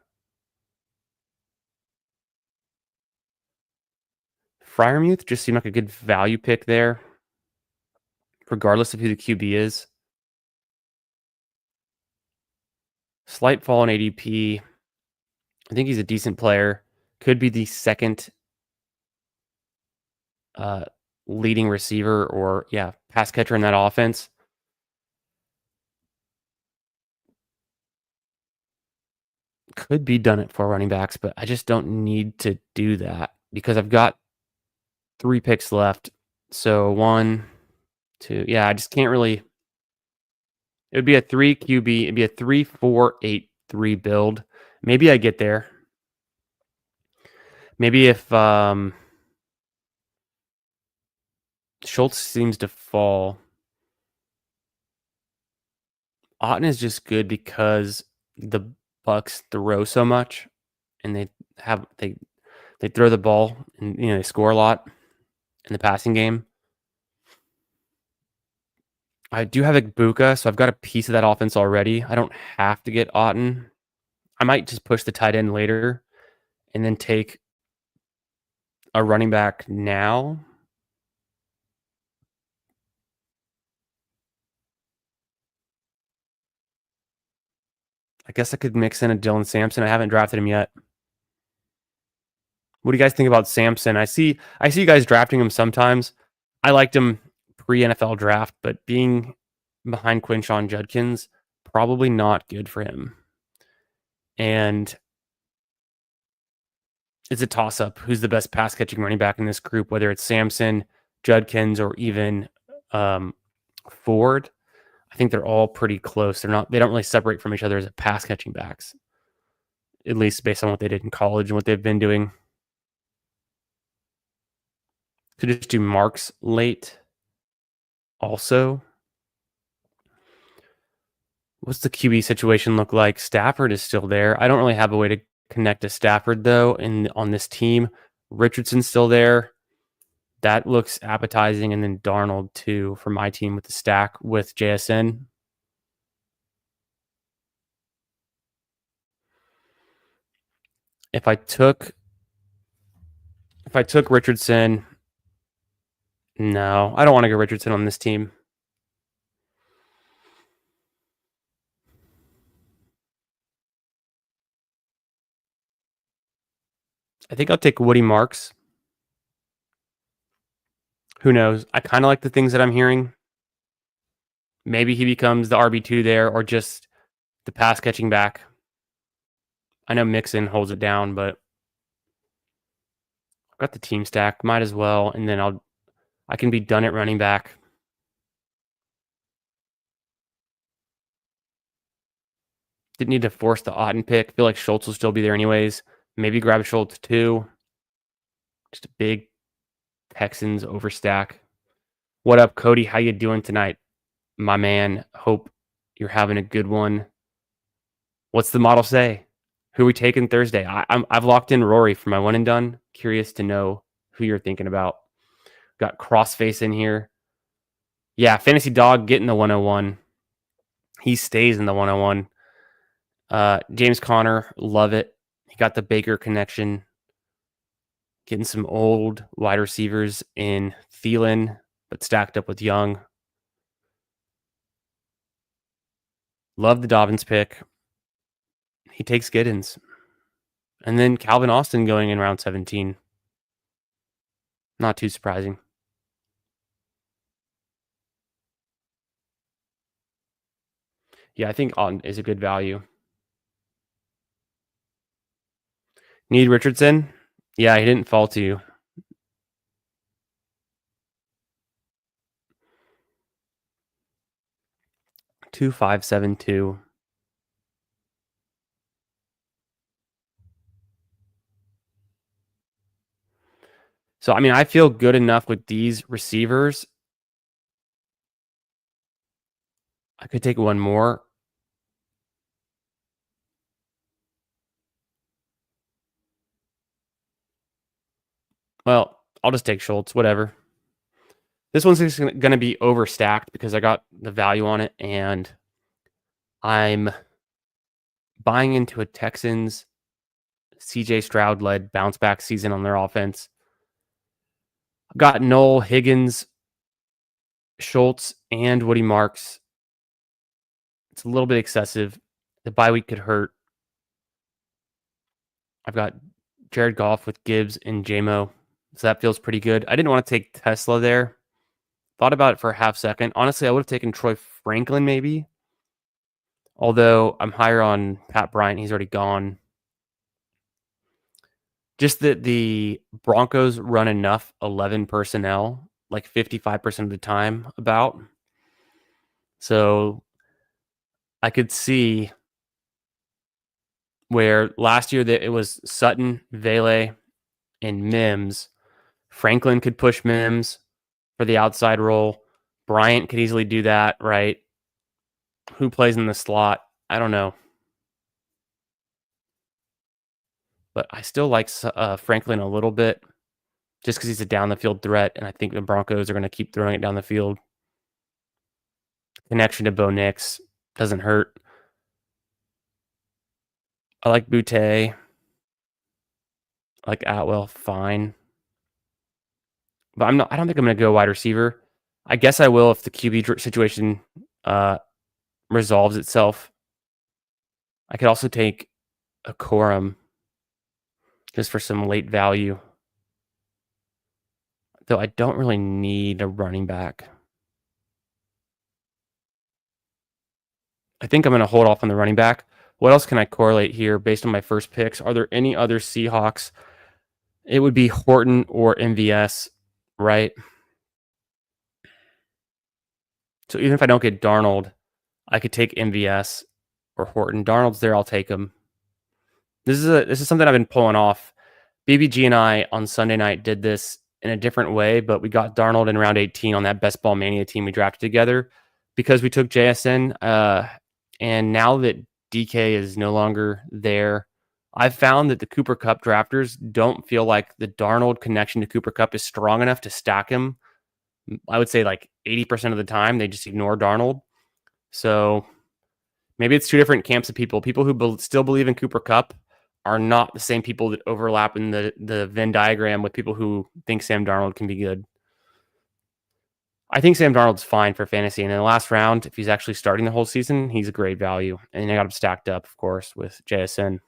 Fryermuth just seemed like a good value pick there, regardless of who the QB is. Slight fall in ADP. I think he's a decent player. Could be the second leading receiver or, pass catcher in that offense. Could be done at 4 running backs, but I just don't need to do that because I've got 3 picks left. So 1, 2, I just can't really. It would be a 3 QB. It'd be a 3-4-8-3 build. Maybe I get there. Maybe if Schultz seems to fall, Otten is just good because the Bucks throw so much, and they throw the ball, and they score a lot in the passing game. I do have Igbokwe, so I've got a piece of that offense already. I don't have to get Otten. I might just push the tight end later and then take a running back now. I guess I could mix in a Dylan Sampson. I haven't drafted him yet. What do you guys think about Sampson? I see you guys drafting him sometimes. I liked him pre-NFL draft, but being behind Quinshon Judkins, probably not good for him. And it's a toss-up. Who's the best pass-catching running back in this group, whether it's Sampson, Judkins, or even Ford? I think they're all pretty close. They don't really separate from each other as pass-catching backs, at least based on what they did in college and what they've been doing. Could just do Marks late also. What's the QB situation look like? Stafford is still there. I don't really have a way to connect to Stafford, though, on this team. Richardson's still there. That looks appetizing. And then Darnold, too, for my team with the stack with JSN. If I took Richardson, no, I don't want to go Richardson on this team. I think I'll take Woody Marks. Who knows? I kind of like the things that I'm hearing. Maybe he becomes the RB2 there or just the pass catching back. I know Mixon holds it down, but I've got the team stack. Might as well. And then I can be done at running back. Didn't need to force the Otten pick. Feel like Schultz will still be there anyways. Maybe grab Schultz too. Just a big Texans overstack. What up, Cody? How you doing tonight, my man? Hope you're having a good one. What's the model say? Who are we taking Thursday? I've locked in Rory for my one and done. Curious to know who you're thinking about. Got Crossface in here. Yeah, Fantasy Dog getting the 101. He stays in the 101. James Conner, love it. He got the Baker connection. Getting some old wide receivers in Thielen, but stacked up with Young. Love the Dobbins pick. He takes Giddens. And then Calvin Austin going in round 17. Not too surprising. Yeah, I think Austin is a good value. Need Richardson? Yeah, he didn't fall to you. 2572. So, I mean, I feel good enough with these receivers. I could take one more. Well, I'll just take Schultz, whatever. This one's just going to be overstacked because I got the value on it, and I'm buying into a Texans CJ Stroud-led bounce-back season on their offense. I've got Noel, Higgins, Schultz, and Woody Marks. It's a little bit excessive. The bye week could hurt. I've got Jared Goff with Gibbs and JMO, so that feels pretty good. I didn't want to take Tesla there. Thought about it for a half second. Honestly, I would have taken Troy Franklin maybe. Although I'm higher on Pat Bryant. He's already gone. Just that the Broncos run enough 11 personnel, like 55% of the time about. So I could see where last year that it was Sutton, Vele, and Mims. Franklin could push Mims for the outside role. Bryant could easily do that, right? Who plays in the slot? I don't know. But I still like Franklin a little bit just because he's a down the field threat, and I think the Broncos are going to keep throwing it down the field. Connection to Bo Nix doesn't hurt. I like Boutte. I like Atwell, fine. But I don't think I'm going to go wide receiver. I guess I will if the QB situation resolves itself. I could also take a Corum just for some late value. Though I don't really need a running back. I think I'm going to hold off on the running back. What else can I correlate here based on my first picks? Are there any other Seahawks? It would be Horton or MVS, right? So even if I don't get Darnold, I could take MVS or Horton. Darnold's there, I'll take him. This is something I've been pulling off. BBG and I on Sunday night did this in a different way, but we got Darnold in round 18 on that Best Ball Mania team we drafted together because we took JSN. And now that DK is no longer there, I've found that the Cooper Kupp drafters don't feel like the Darnold connection to Cooper Kupp is strong enough to stack him. I would say like 80% of the time, they just ignore Darnold. So maybe it's two different camps of people. People who still believe in Cooper Kupp are not the same people that overlap in the Venn diagram with people who think Sam Darnold can be good. I think Sam Darnold's fine for fantasy. And in the last round, if he's actually starting the whole season, he's a great value. And I got him stacked up, of course, with JSN.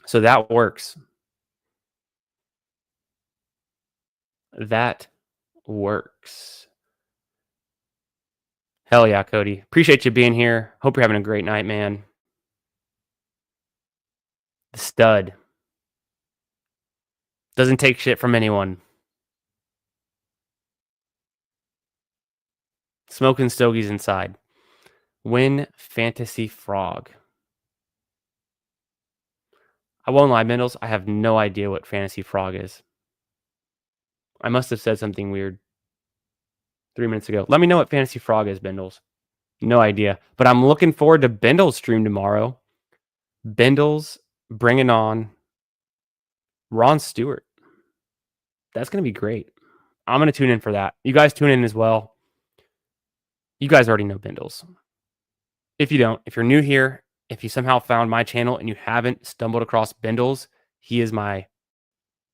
So that works. That works. Hell yeah, Cody. Appreciate you being here. Hope you're having a great night, man. The stud. Doesn't take shit from anyone. Smoking stogies inside. Win Fantasy Frog. I won't lie, Bindles. I have no idea what Fantasy Frog is. I must have said something weird 3 minutes ago. Let me know what Fantasy Frog is, Bindles. No idea. But I'm looking forward to Bindles' stream tomorrow. Bindles bringing on Ron Stewart. That's going to be great. I'm going to tune in for that. You guys tune in as well. You guys already know Bindles. If you don't, if you're new here, if you somehow found my channel and you haven't stumbled across Bindles, he is my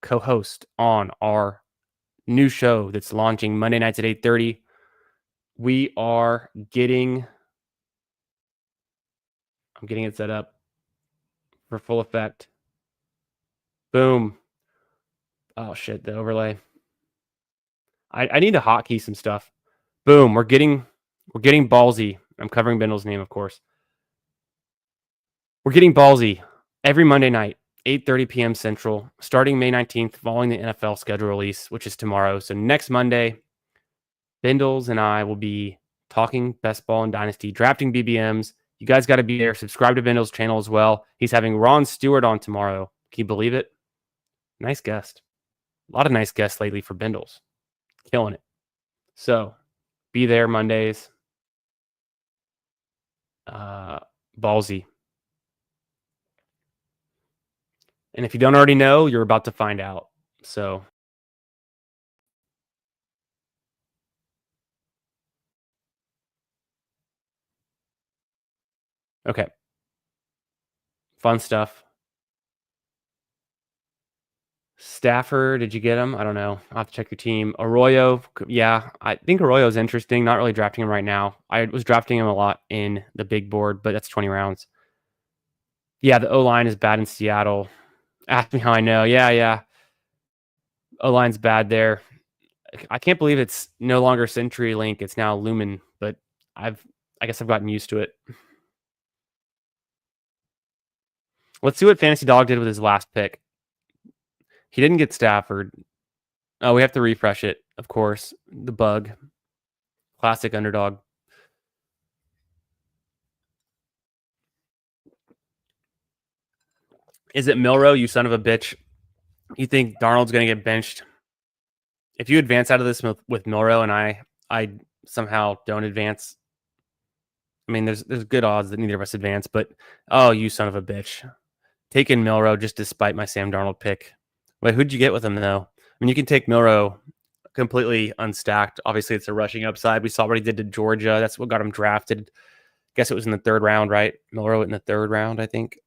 co-host on our new show that's launching Monday nights at 8:30. We are getting... I'm getting it set up for full effect. Boom. Oh, shit, the overlay. I need to hotkey some stuff. Boom. We're getting Ballsy. I'm covering Bindle's name, of course. We're getting Ballsy every Monday night, 8:30 p.m. Central, starting May 19th, following the NFL schedule release, which is tomorrow. So next Monday, Bindles and I will be talking best ball and dynasty, drafting BBMs. You guys got to be there. Subscribe to Bindles' channel as well. He's having Ron Stewart on tomorrow. Can you believe it? Nice guest. A lot of nice guests lately for Bindles. Killing it. So be there Mondays. Ballsy. And if you don't already know, you're about to find out. So okay. Fun stuff. Stafford, did you get him? I don't know. I'll have to check your team. Arroyo, yeah, I think Arroyo's interesting. Not really drafting him right now. I was drafting him a lot in the big board, but that's 20 rounds. Yeah, the O-line is bad in Seattle. Ask me how I know. Yeah. O-line's bad there. I can't believe it's no longer CenturyLink. It's now Lumen, but I guess I've gotten used to it. Let's see what Fantasy Dog did with his last pick. He didn't get Stafford. Oh, we have to refresh it, of course. The bug. Classic underdog. Is it Milrow, you son of a bitch? You think Darnold's going to get benched? If you advance out of this with Milrow and I somehow don't advance, I mean, there's good odds that neither of us advance, but oh, you son of a bitch. Taking Milrow just despite my Sam Darnold pick. Wait, who'd you get with him, though? I mean, you can take Milrow completely unstacked. Obviously, it's a rushing upside. We saw what he did to Georgia. That's what got him drafted. Guess it was in the 3rd round, right? Milrow in the 3rd round, I think.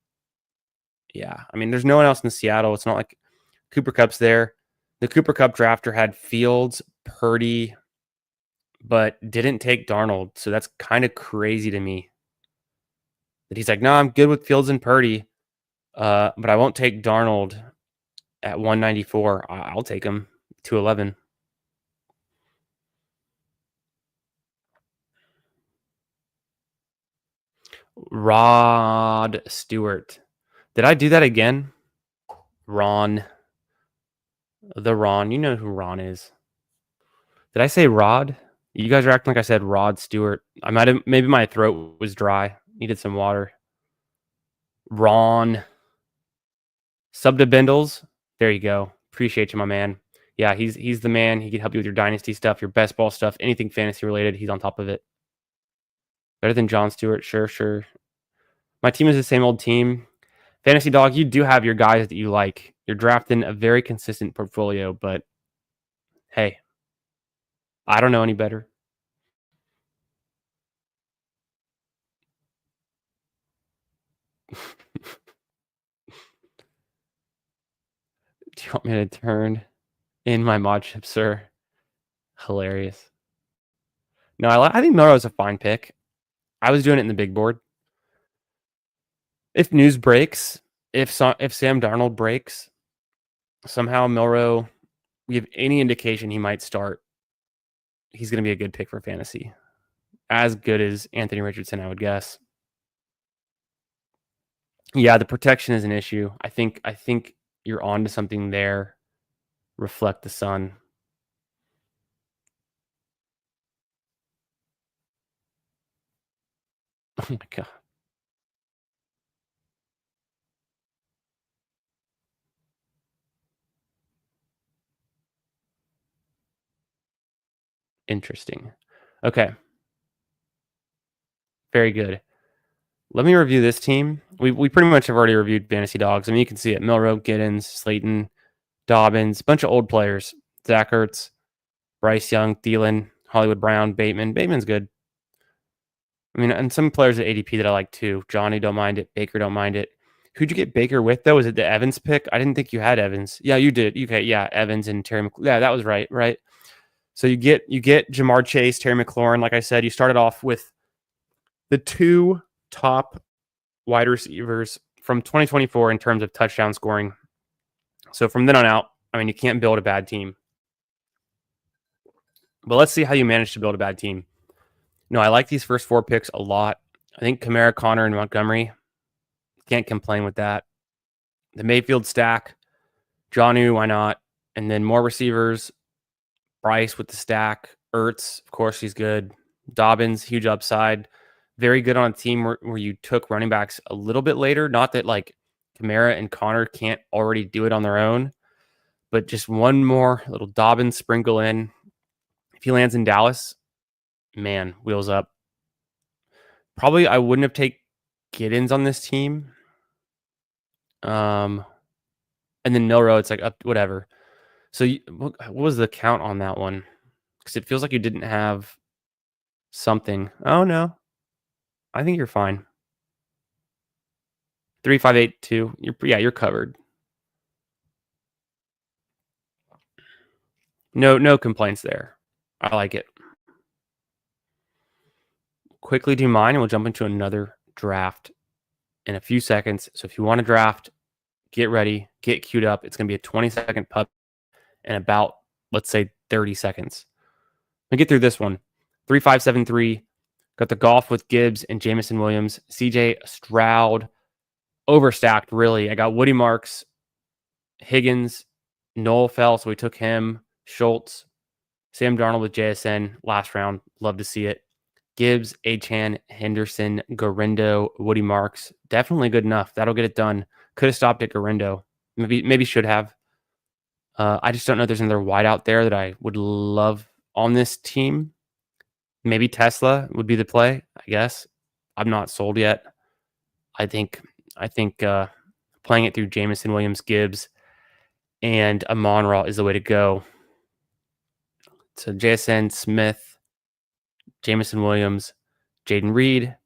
Yeah, I mean, there's no one else in Seattle. It's not like Cooper Kupp's there. The Cooper Kupp drafter had Fields, Purdy, but didn't take Darnold. So that's kind of crazy to me. That he's like, no, I'm good with Fields and Purdy, but I won't take Darnold at 194. I'll take him 211. Rod Stewart. Did I do that again? Ron. The Ron. You know who Ron is. Did I say Rod? You guys are acting like I said Rod Stewart. I might have, maybe my throat was dry. Needed some water. Ron. Sub to Bindles. There you go. Appreciate you, my man. Yeah, he's the man. He can help you with your dynasty stuff, your best ball stuff, anything fantasy related. He's on top of it. Better than John Stewart. Sure. My team is the same old team. Fantasy Dog, you do have your guys that you like. You're drafting a very consistent portfolio, but hey, I don't know any better. Do you want me to turn in my mod chip, sir? Hilarious. No, I think Milrow is a fine pick. I was doing it in the big board. If news breaks, if Sam Darnold breaks, somehow Milrow, we have any indication he might start, he's going to be a good pick for fantasy. As good as Anthony Richardson, I would guess. Yeah, the protection is an issue. I think you're on to something there. Reflect the sun. Oh my god. Interesting. Okay, very good. Let me review this team. We pretty much have already reviewed fantasy dogs. I mean, you can see it: Milrow, Giddens, Slayton, Dobbins, bunch of old players: Zach Ertz, Bryce Young, Thielen, Hollywood Brown, Bateman. Bateman's good. I mean, and some players at ADP that I like too. Johnny don't mind it. Baker don't mind it. Who'd you get Baker with though? Was it the Evans pick? I didn't think you had Evans. Yeah, you did. Okay, yeah, Evans and Terry. Yeah, that was right. Right. So you get Jamar Chase, Terry McLaurin. Like I said, you started off with the two top wide receivers from 2024 in terms of touchdown scoring. So from then on out, I mean, you can't build a bad team. But let's see how you manage to build a bad team. No, I like these first four picks a lot. I think Kamara, Connor, and Montgomery. Can't complain with that. The Mayfield stack, Jonnu, why not? And then more receivers. Bryce with the stack. Ertz, of course, he's good. Dobbins, huge upside. Very good on a team where you took running backs a little bit later. Not that like Kamara and Connor can't already do it on their own, but just one more little Dobbins sprinkle in. If he lands in Dallas, man, wheels up. Probably I wouldn't have taken Giddens on this team. And then Milrow, it's like up whatever. So what was the count on that one? Because it feels like you didn't have something. Oh no, I think you're fine. 3582. You're covered. No complaints there. I like it. Quickly do mine, and we'll jump into another draft in a few seconds. So if you want to draft, get ready, get queued up. It's going to be a 20-second pup in about, let's say, 30 seconds. Let me get through this one. 3573. Got the golf with Gibbs and Jamison Williams. CJ Stroud. Overstacked, really. I got Woody Marks, Higgins, Noel fell, so we took him. Schultz, Sam Darnold with JSN last round. Love to see it. Gibbs, Achan, Henderson, Garindo, Woody Marks. Definitely good enough. That'll get it done. Could have stopped at Garindo. Maybe should have. I just don't know if there's another wide out there that I would love on this team. Maybe Tesla would be the play, I guess. I'm not sold yet. I think playing it through Jamison Williams, Gibbs, and Amon-Ra is the way to go. So JSN, Smith, Jamison Williams, Jaden Reed,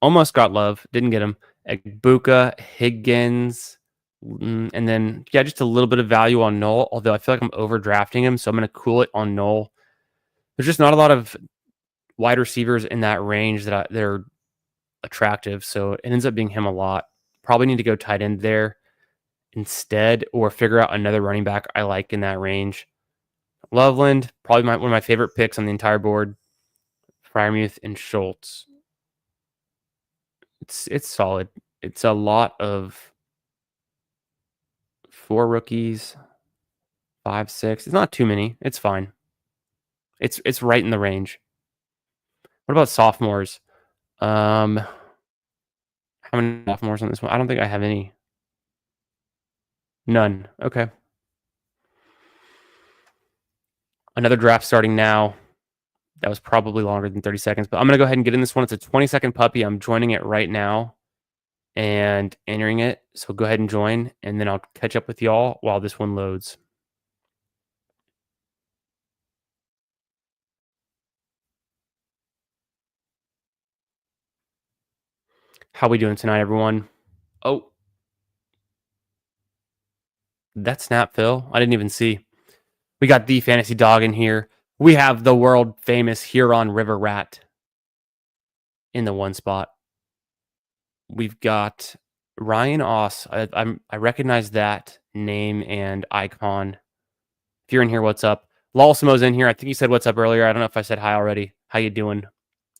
almost got Love, didn't get him. Egbuka, Higgins, and then just a little bit of value on Noel. Although I feel like I'm overdrafting him, so I'm going to cool it on Noel. There's just not a lot of wide receivers in that range they're attractive, so it ends up being him a lot. Probably need to go tight end there instead, or figure out another running back I like in that range. Loveland, probably one of my favorite picks on the entire board. Freiermuth and Schultz. It's solid. It's a lot of 4 rookies, 5, 6. It's not too many. It's fine. It's right in the range. What about sophomores? How many sophomores on this one? I don't think I have any. None. Okay. Another draft starting now. That was probably longer than 30 seconds, but I'm going to go ahead and get in this one. It's a 20-second puppy. I'm joining it right now and entering it. So go ahead and join, and then I'll catch up with y'all while this one loads. How we doing tonight, everyone? Oh, that snap, Phil. I didn't even see. We got the fantasy dog in here. We have the world famous Huron River Rat in the one spot. We've got Ryan Oss. I recognize that name and icon. If you're in here, what's up? Lawsimo's in here. I think he said what's up earlier. I don't know if I said hi already. How you doing?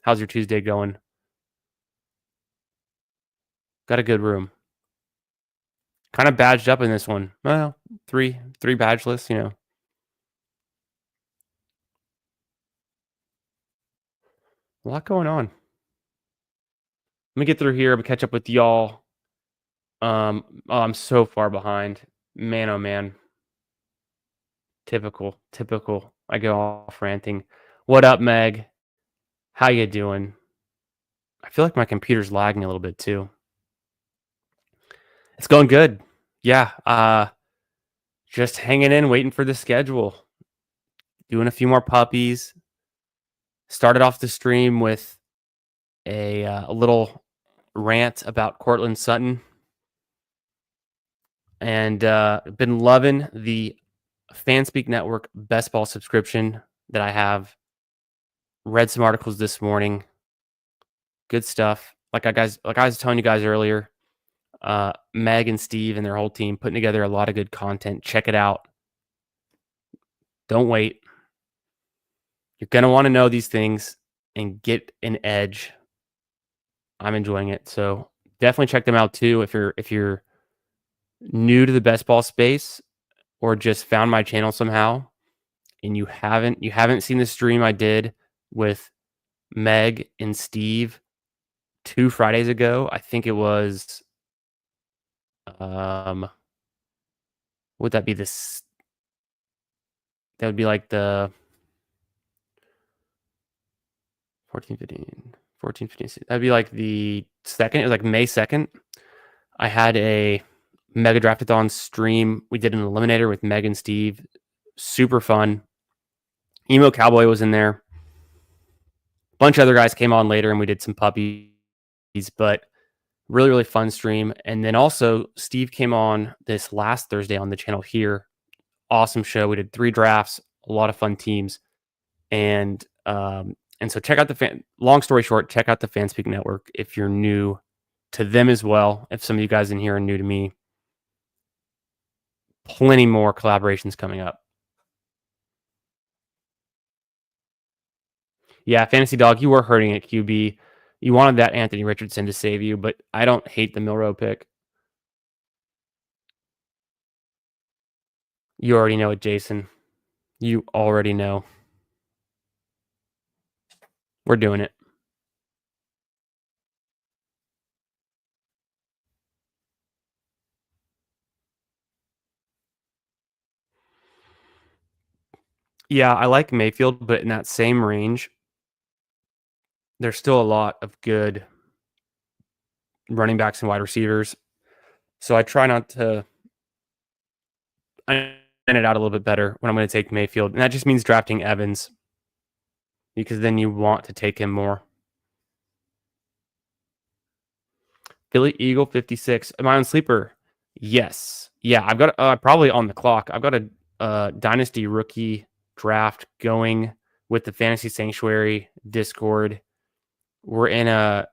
How's your Tuesday going? Got a good room. Kind of badged up in this one. Well, three badgeless, A lot going on. Let me get through here. I'm catch up with y'all. Oh, I'm so far behind. Man, oh man. Typical, typical. I go off ranting. What up, Meg? How you doing? I feel like my computer's lagging a little bit too. It's going good. Yeah, just hanging in, waiting for the schedule. Doing a few more puppies. Started off the stream with a little rant about Cortland Sutton, and been loving the Fanspeak Network Best Ball subscription that I have. Read some articles this morning. Good stuff. Like I was telling you guys earlier, Meg and Steve and their whole team putting together a lot of good content. Check it out. Don't wait. You're gonna want to know these things and get an edge. I'm enjoying it. So definitely check them out too if you're new to the best ball space or just found my channel somehow and you haven't seen the stream I did with Meg and Steve 2 Fridays ago. I think it was would that be this that would be like the 14, 15, 14, 15. That'd be like the second. It was like May 2nd. I had a Mega Draftathon stream. We did an eliminator with Meg and Steve. Super fun. Emo Cowboy was in there. A bunch of other guys came on later and we did some puppies, but really, really fun stream. And then also Steve came on this last Thursday on the channel here. Awesome show. We did 3 drafts, a lot of fun teams. And so check out long story short, check out the Fanspeak Network if you're new to them as well. If some of you guys in here are new to me, plenty more collaborations coming up. Yeah, Fantasy Dog, you were hurting at QB. You wanted that Anthony Richardson to save you, but I don't hate the Milrow pick. You already know it, Jason. You already know. We're doing it. Yeah, I like Mayfield, but in that same range, there's still a lot of good running backs and wide receivers. So I try not to I it out a little bit better when I'm going to take Mayfield. And that just means drafting Evans because then you want to take him more. Philly Eagle 56. Am I on sleeper? Yes. Yeah, I've got probably on the clock. I've got a dynasty rookie draft going with the Fantasy Sanctuary Discord. We're on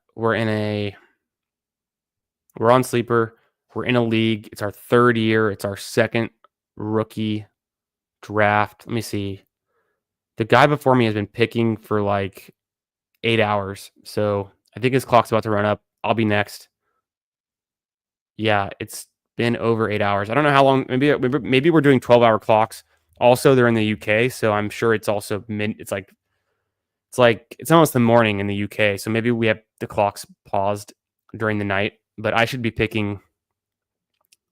sleeper. We're in a league. It's our 3rd year. It's our 2nd rookie draft. Let me see. The guy before me has been picking for like 8 hours. So I think his clock's about to run up. I'll be next. Yeah, it's been over 8 hours. I don't know how long. Maybe we're doing 12-hour clocks. Also, they're in the UK, so I'm sure it's also it's almost the morning in the UK. So maybe we have the clocks paused during the night. But I should be picking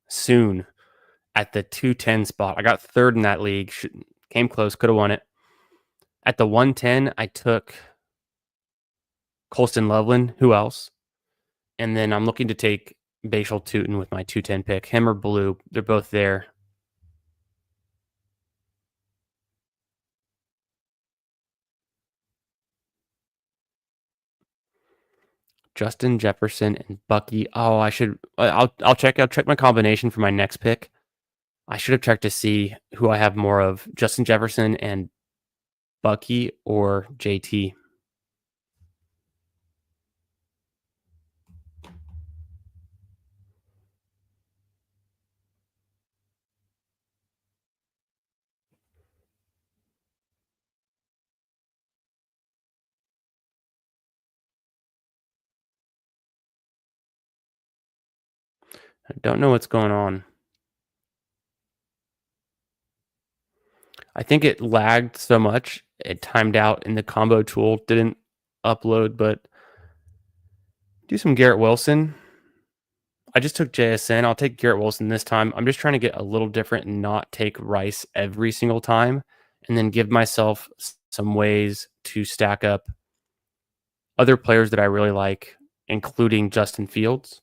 soon at the 210 spot. I got 3rd in that league. Came close, could have won it. At the 110, I took Colston Loveland. Who else? And then I'm looking to take Bashal Tootin with my 210 pick. Him or Blue. They're both there. Justin Jefferson and Bucky. Oh, I'll check my combination for my next pick. I should have checked to see who I have more of, Justin Jefferson and Bucky or JT. I don't know what's going on. I think it lagged so much, it timed out and the combo tool didn't upload, but Do some Garrett Wilson. I just took JSN. I'll take Garrett Wilson this time. I'm just trying to get a little different and not take Rice every single time, and then give myself some ways to stack up other players that I really like, including Justin Fields.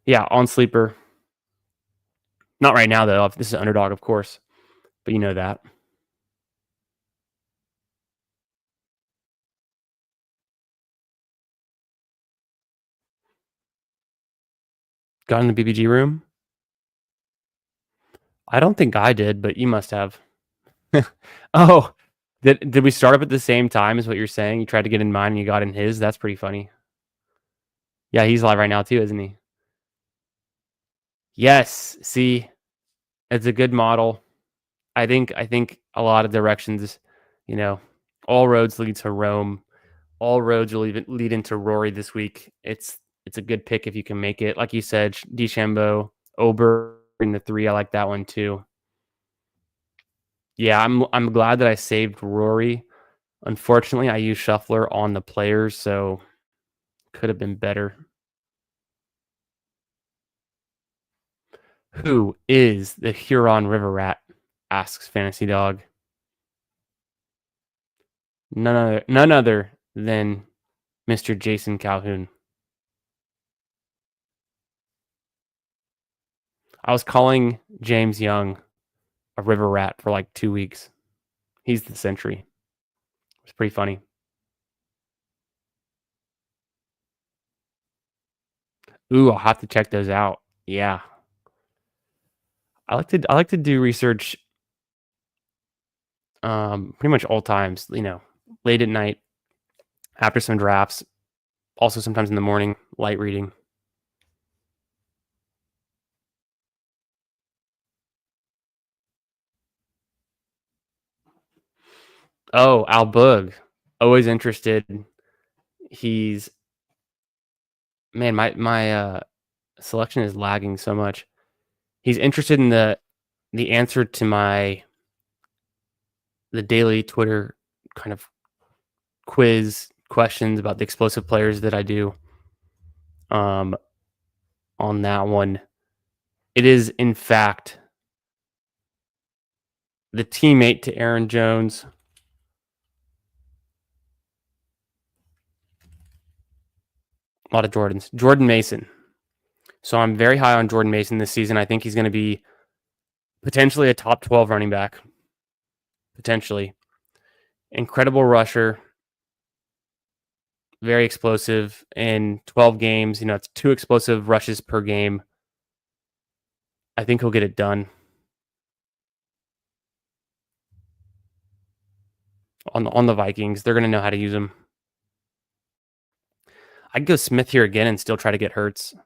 Yeah, on sleeper. Not right now, though. This is underdog, of course, but you know that. Got in the BBG room? I don't think I did, but you must have. Oh, did we start up at the same time is what you're saying? You tried to get in mine and you got in his? That's pretty funny. Yeah, he's live right now too, isn't he? Yes. See, it's a good model. I think a lot of directions, you know, all roads lead to Rome. All roads will even lead into Rory this week. It's a good pick if you can make it. Like you said, DeChambeau, Ober in the 3. I like that one too. Yeah, I'm glad that I saved Rory. Unfortunately, I used Shuffler on the players, so could have been better. Who is the Huron River Rat? Asks Fantasy Dog. None other than Mr. Jason Calhoun. I was calling James Young a river rat for like 2 weeks. He's the century. It's pretty funny. Ooh, I'll have to check those out. Yeah. I like to do research pretty much all times, late at night, after some drafts, also sometimes in the morning, light reading. Oh, Al Bug. Always interested. He's man, my selection is lagging so much. He's interested in the answer to the daily Twitter kind of quiz questions about the explosive players that I do. On that one, it is in fact the teammate to Aaron Jones. A lot of Jordans. Jordan Mason. So I'm very high on Jordan Mason this season. I think he's going to be potentially a top 12 running back. Potentially. Incredible rusher. Very explosive in 12 games. It's 2 explosive rushes per game. I think he'll get it done. On the Vikings, they're going to know how to use him. I'd go Smith here again and still try to get Hurts.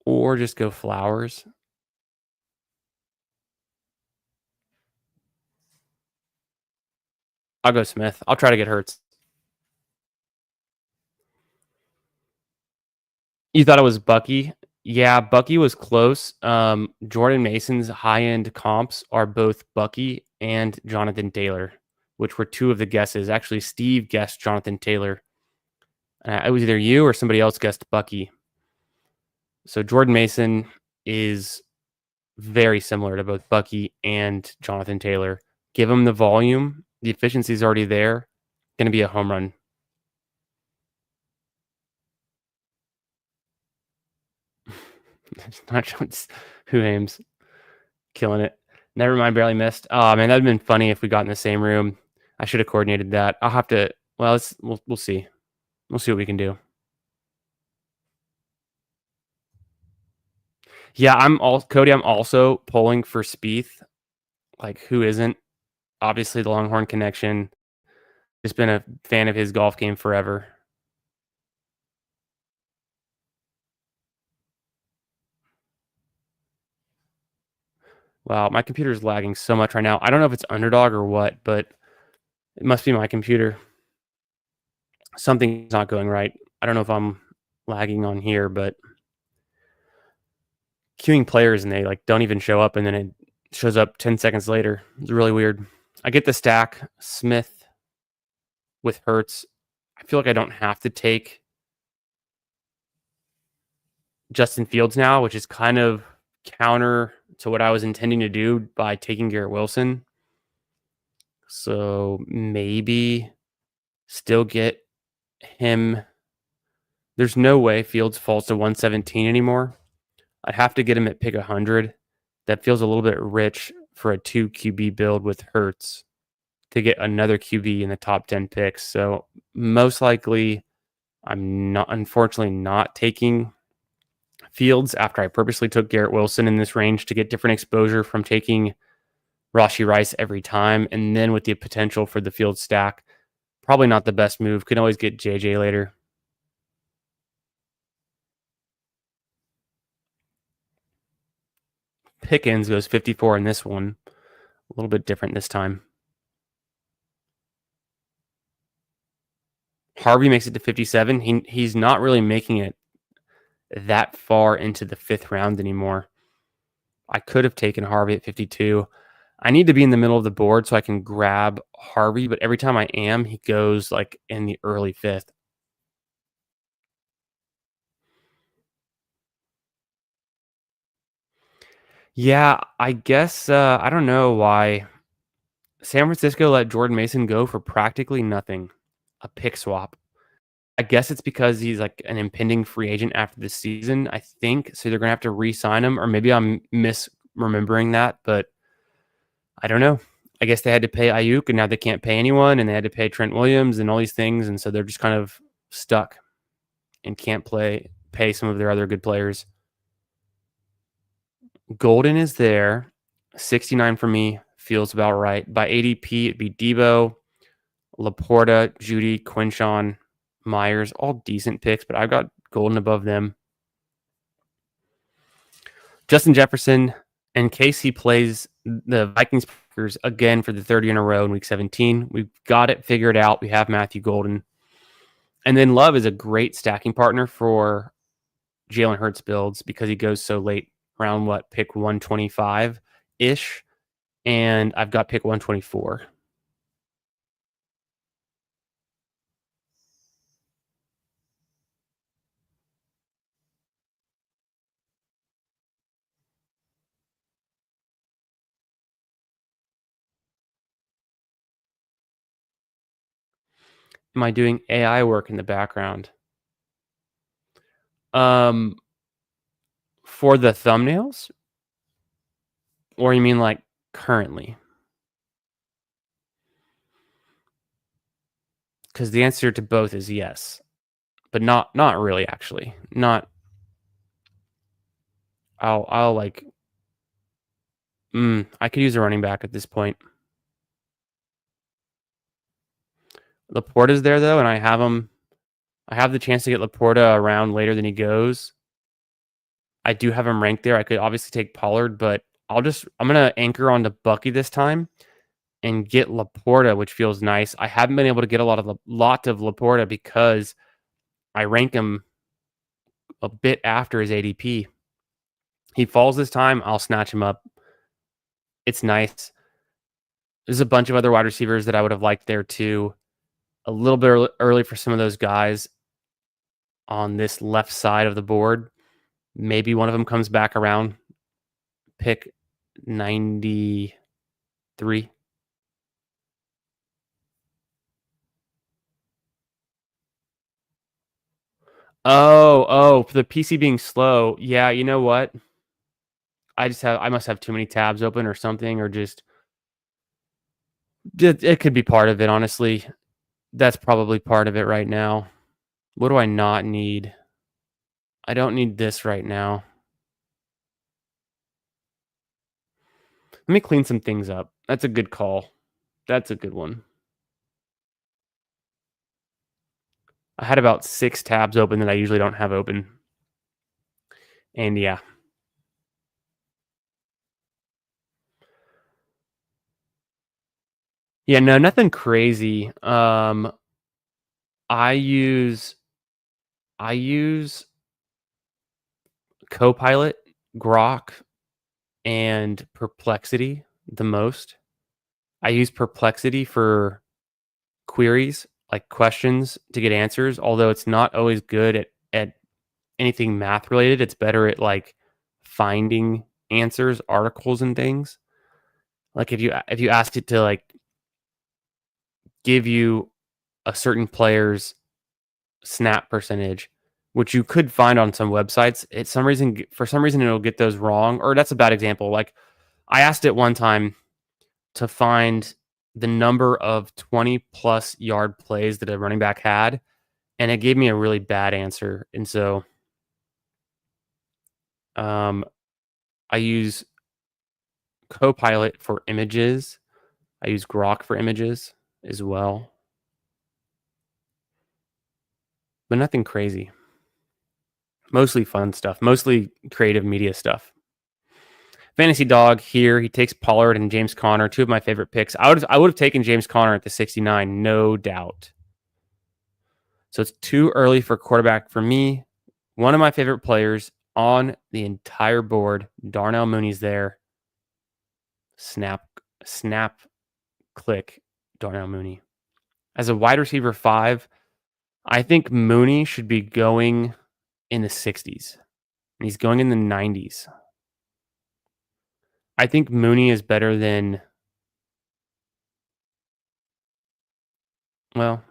Or just go Flowers. I'll go Smith. I'll try to get Hurts. You thought it was Bucky? Yeah, Bucky was close. Jordan Mason's high-end comps are both Bucky and Jonathan Taylor, which were 2 of the guesses. Actually, Steve guessed Jonathan Taylor. It was either you or somebody else guessed Bucky. So Jordan Mason is very similar to both Bucky and Jonathan Taylor. Give him the volume. The efficiency is already there. Going to be a home run. Not Jones. Who aims? Killing it. Never mind, barely missed. Oh man, that'd been funny if we got in the same room. I should have coordinated that. I'll have to. Well, we'll see. We'll see what we can do. Yeah, Cody. I'm also pulling for Spieth. Like, who isn't? Obviously, the Longhorn connection. Just been a fan of his golf game forever. Wow, my computer is lagging so much right now. I don't know if it's underdog or what, but it must be my computer. Something's not going right. I don't know if I'm lagging on here, but queuing players and they like don't even show up, and then it shows up 10 seconds later. It's really weird. I get the stack Smith with Hurts. I feel like I don't have to take Justin Fields now, which is kind of counter to what I was intending to do by taking Garrett Wilson. So maybe still get him. There's no way Fields falls to 117 anymore. I'd have to get him at pick 100. That feels a little bit rich for a 2 QB build with Hurts to get another QB in the top 10 picks. So most likely I'm not, unfortunately, not taking Fields after I purposely took Garrett Wilson in this range to get different exposure from taking Rashee Rice every time. And then with the potential for the Fields stack, probably not the best move. Can always get JJ later. Pickens goes 54 in this one. A little bit different this time. Harvey makes it to 57. He's not really making it that far into the 5th round anymore. I could have taken Harvey at 52. I need to be in the middle of the board so I can grab Harvey, but every time I am, he goes like in the early 5th. Yeah, I guess I don't know why San Francisco let Jordan Mason go for practically nothing. A pick swap. I guess it's because he's like an impending free agent after this season, I think. So they're going to have to re-sign him, or maybe I'm misremembering that, but I don't know. I guess they had to pay Ayuk, and now they can't pay anyone, and they had to pay Trent Williams and all these things, and so they're just kind of stuck and can't pay some of their other good players. Golden is there. 69 for me feels about right. By ADP, it'd be Debo, Laporta, Judy, Quinshawn, Myers, all decent picks, but I've got Golden above them. Justin Jefferson, in case he plays the Vikings again for the 3rd year in a row in week 17, we've got it figured out. We have Matthew Golden. And then Love is a great stacking partner for Jalen Hurts builds because he goes so late, around pick 125-ish. And I've got pick 124. Am I doing AI work in the background? For the thumbnails? Or you mean like currently? Because the answer to both is yes, but not really actually. Not. I'll like. I could use a running back at this point. Laporta's there though, and I have him. I have the chance to get Laporta around later than he goes. I do have him ranked there. I could obviously take Pollard, but I'm gonna anchor on to Bucky this time and get Laporta, which feels nice. I haven't been able to get a lot of Laporta because I rank him a bit after his ADP. He falls this time, I'll snatch him up. It's nice. There's a bunch of other wide receivers that I would have liked there too. A little bit early for some of those guys on this left side of the board. Maybe one of them comes back around pick 93. Oh, for the PC being slow. Yeah, you know what? I must have too many tabs open or something, or just it could be part of it, honestly. That's probably part of it right now. What do I not need? I don't need this right now. Let me clean some things up. That's a good call. That's a good one. I had about 6 tabs open that I usually don't have open. And yeah. Yeah, no, nothing crazy. I use Copilot Grok and Perplexity the most. I use Perplexity for queries, like questions to get answers, although it's not always good at anything math related. It's better at like finding answers, articles and things. Like if you asked it to like give you a certain player's snap percentage, which you could find on some websites, for some reason it'll get those wrong, or that's a bad example. Like I asked it one time to find the number of 20 plus yard plays that a running back had, and it gave me a really bad answer. And so um, I use Copilot for images. I use Grok for images as well, but nothing crazy. Mostly fun stuff, mostly creative media stuff. Fantasy Dog here. He takes Pollard and James Conner, two of my favorite picks. I would have taken James Conner at the 69, no doubt. So it's too early for quarterback for me. One of my favorite players on the entire board, Darnell Mooney's there. Snap, click, Darnell Mooney. As a wide receiver 5, I think Mooney should be going in the 60s. And he's going in the 90s. I think Mooney is better than, well,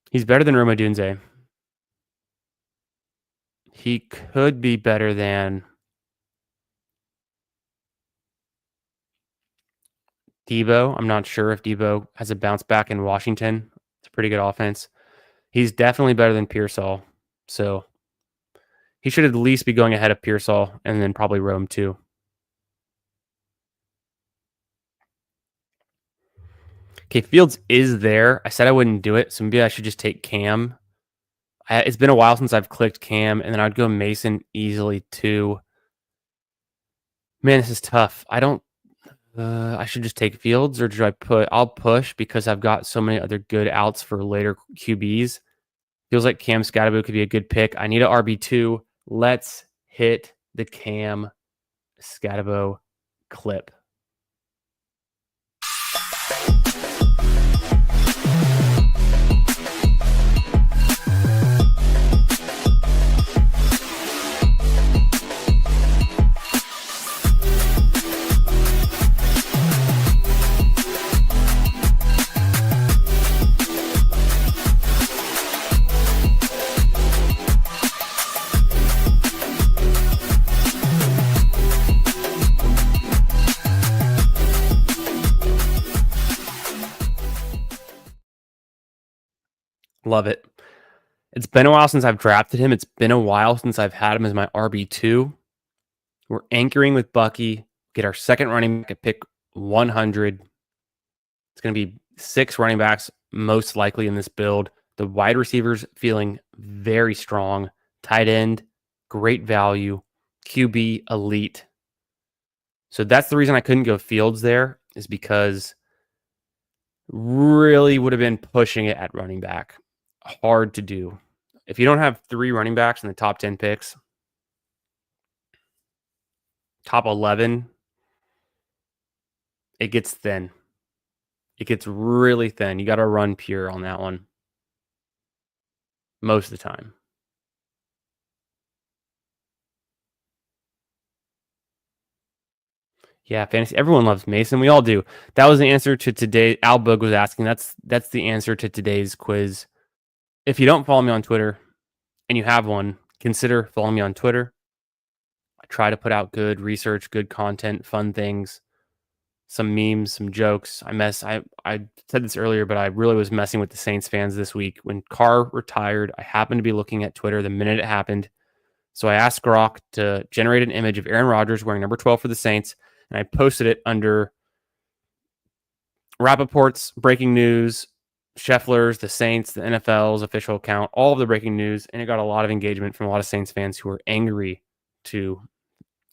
he's better than Rome Odunze. He could be better than Debo. I'm not sure if Debo has a bounce back in Washington. It's a pretty good offense. He's definitely better than Pearsall. So he should at least be going ahead of Pearsall and then probably Rome too. Okay, Fields is there. I said I wouldn't do it, so maybe I should just take Cam. It's been a while since I've clicked Cam, and then I'd go Mason easily too. Man, this is tough. I should just take Fields, or I'll push because I've got so many other good outs for later QBs. Feels like Cam Scatterbo could be a good pick. I need an RB2. Let's hit the Cam Scatterbo clip. Love it. It's been a while since I've drafted him. It's been a while since I've had him as my RB2. We're anchoring with Bucky. Get our second running back at pick 100. It's going to be 6 running backs, most likely in this build. The wide receivers feeling very strong. Tight end, great value. QB, elite. So that's the reason I couldn't go Fields there, is because really would have been pushing it at running back. Hard to do. If you don't have 3 running backs in the top 10 picks, top 11, it gets thin. It gets really thin. You got to run pure on that one most of the time. Yeah, fantasy. Everyone loves Mason. We all do. That was the answer to today. Al Boog was asking. That's the answer to today's quiz. If you don't follow me on Twitter and you have one, consider following me on Twitter. I try to put out good research, good content, fun things, some memes, some jokes. I said this earlier, but I really was messing with the Saints fans this week. When Carr retired, I happened to be looking at Twitter the minute it happened. So I asked Grok to generate an image of Aaron Rodgers wearing number 12 for the Saints, and I posted it under Rappaport's breaking news, Scheffler's, the Saints, the NFL's official account, all of the breaking news, and it got a lot of engagement from a lot of Saints fans who were angry to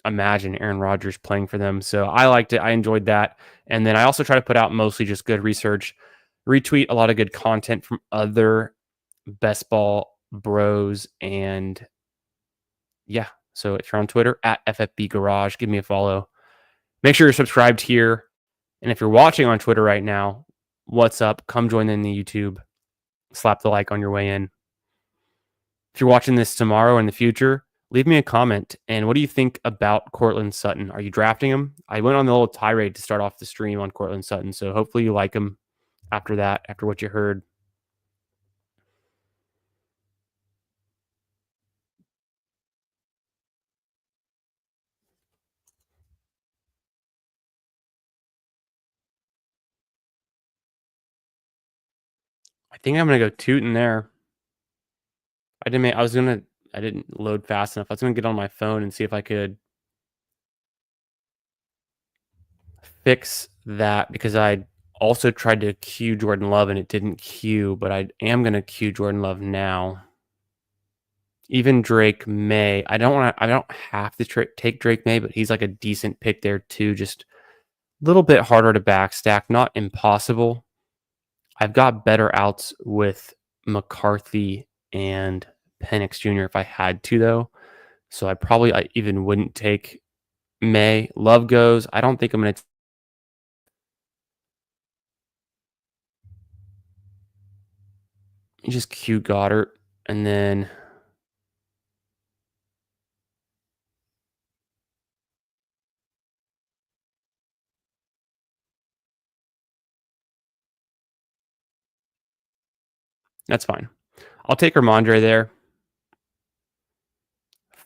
imagine Aaron Rodgers playing for them. So I liked it. I enjoyed that. And then I also try to put out mostly just good research, retweet a lot of good content from other best ball bros. And yeah, So if you're on Twitter, at FFB Garage, give me a follow. Make sure you're subscribed here. And if you're watching on Twitter right now, what's up? Come join in the YouTube. Slap the like on your way in. If you're watching this tomorrow or in the future, leave me a comment. And what do you think about Courtland Sutton? Are you drafting him? I went on the little tirade to start off the stream on Courtland Sutton. So hopefully you like him after that, after what you heard. I think I'm going to go Tootin there. I didn't load fast enough. I was going to get on my phone and see if I could fix that because I also tried to queue Jordan Love and it didn't queue, but I am going to queue Jordan Love now. Even Drake May. I don't have to take Drake May, but he's like a decent pick there too. Just a little bit harder to backstack, not impossible. I've got better outs with McCarthy and Penix Jr. if I had to though. So I even wouldn't take May. Love goes. I don't think I'm going to just queue Goddard and then that's fine. I'll take Ramondre there.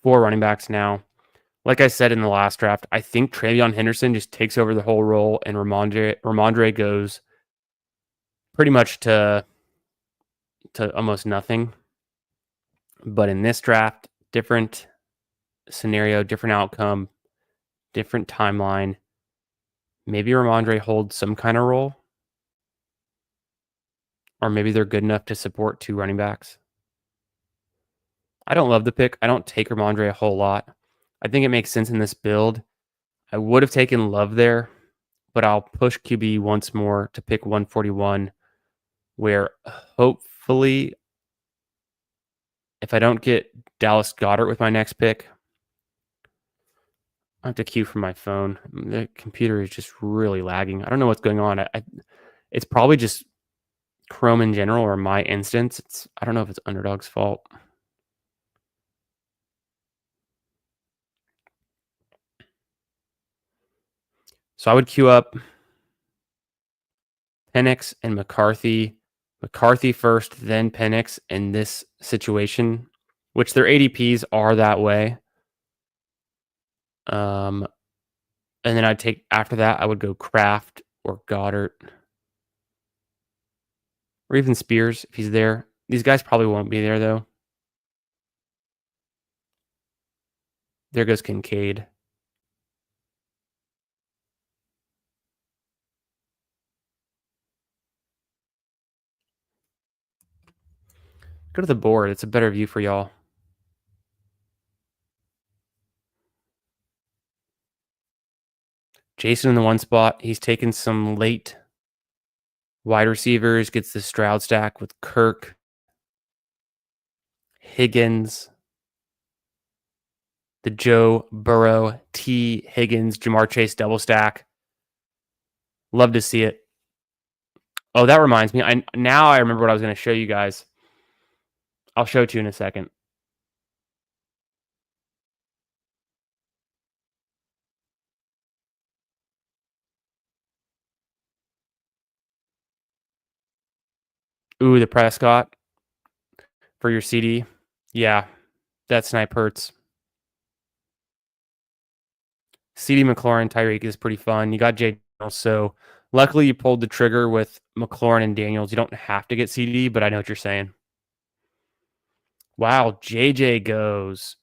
4 running backs now. Like I said in the last draft, I think Travion Henderson just takes over the whole role and Ramondre goes pretty much to almost nothing. But in this draft, different scenario, different outcome, different timeline. Maybe Ramondre holds some kind of role. Or maybe they're good enough to support 2 running backs. I don't love the pick. I don't take Ramondre a whole lot. I think it makes sense in this build. I would have taken Love there, but I'll push QB once more to pick 141, where hopefully, if I don't get Dallas Goedert with my next pick, I have to queue from my phone. The computer is just really lagging. I don't know what's going on. It's probably just Chrome in general or my instance. I don't know if it's Underdog's fault. So I would queue up Penix and McCarthy. McCarthy first, then Penix in this situation, which their ADPs are that way. And then after that, I would go Kraft or Goddard. Or even Spears if he's there. These guys probably won't be there, though. There goes Kincaid. Go to the board. It's a better view for y'all. Jason in the 1 spot. He's taken some late wide receivers. Gets the Stroud stack with Kirk, Higgins, the Joe Burrow, T. Higgins, Jamar Chase double stack. Love to see it. Oh, that reminds me. Now I remember what I was going to show you guys. I'll show it to you in a second. Ooh, the Prescott for your CD. Yeah, that snipe hurts. CD McLaurin, Tyreek is pretty fun. You got Jay Daniels, so luckily you pulled the trigger with McLaurin and Daniels. You don't have to get CD, but I know what you're saying. Wow, JJ goes.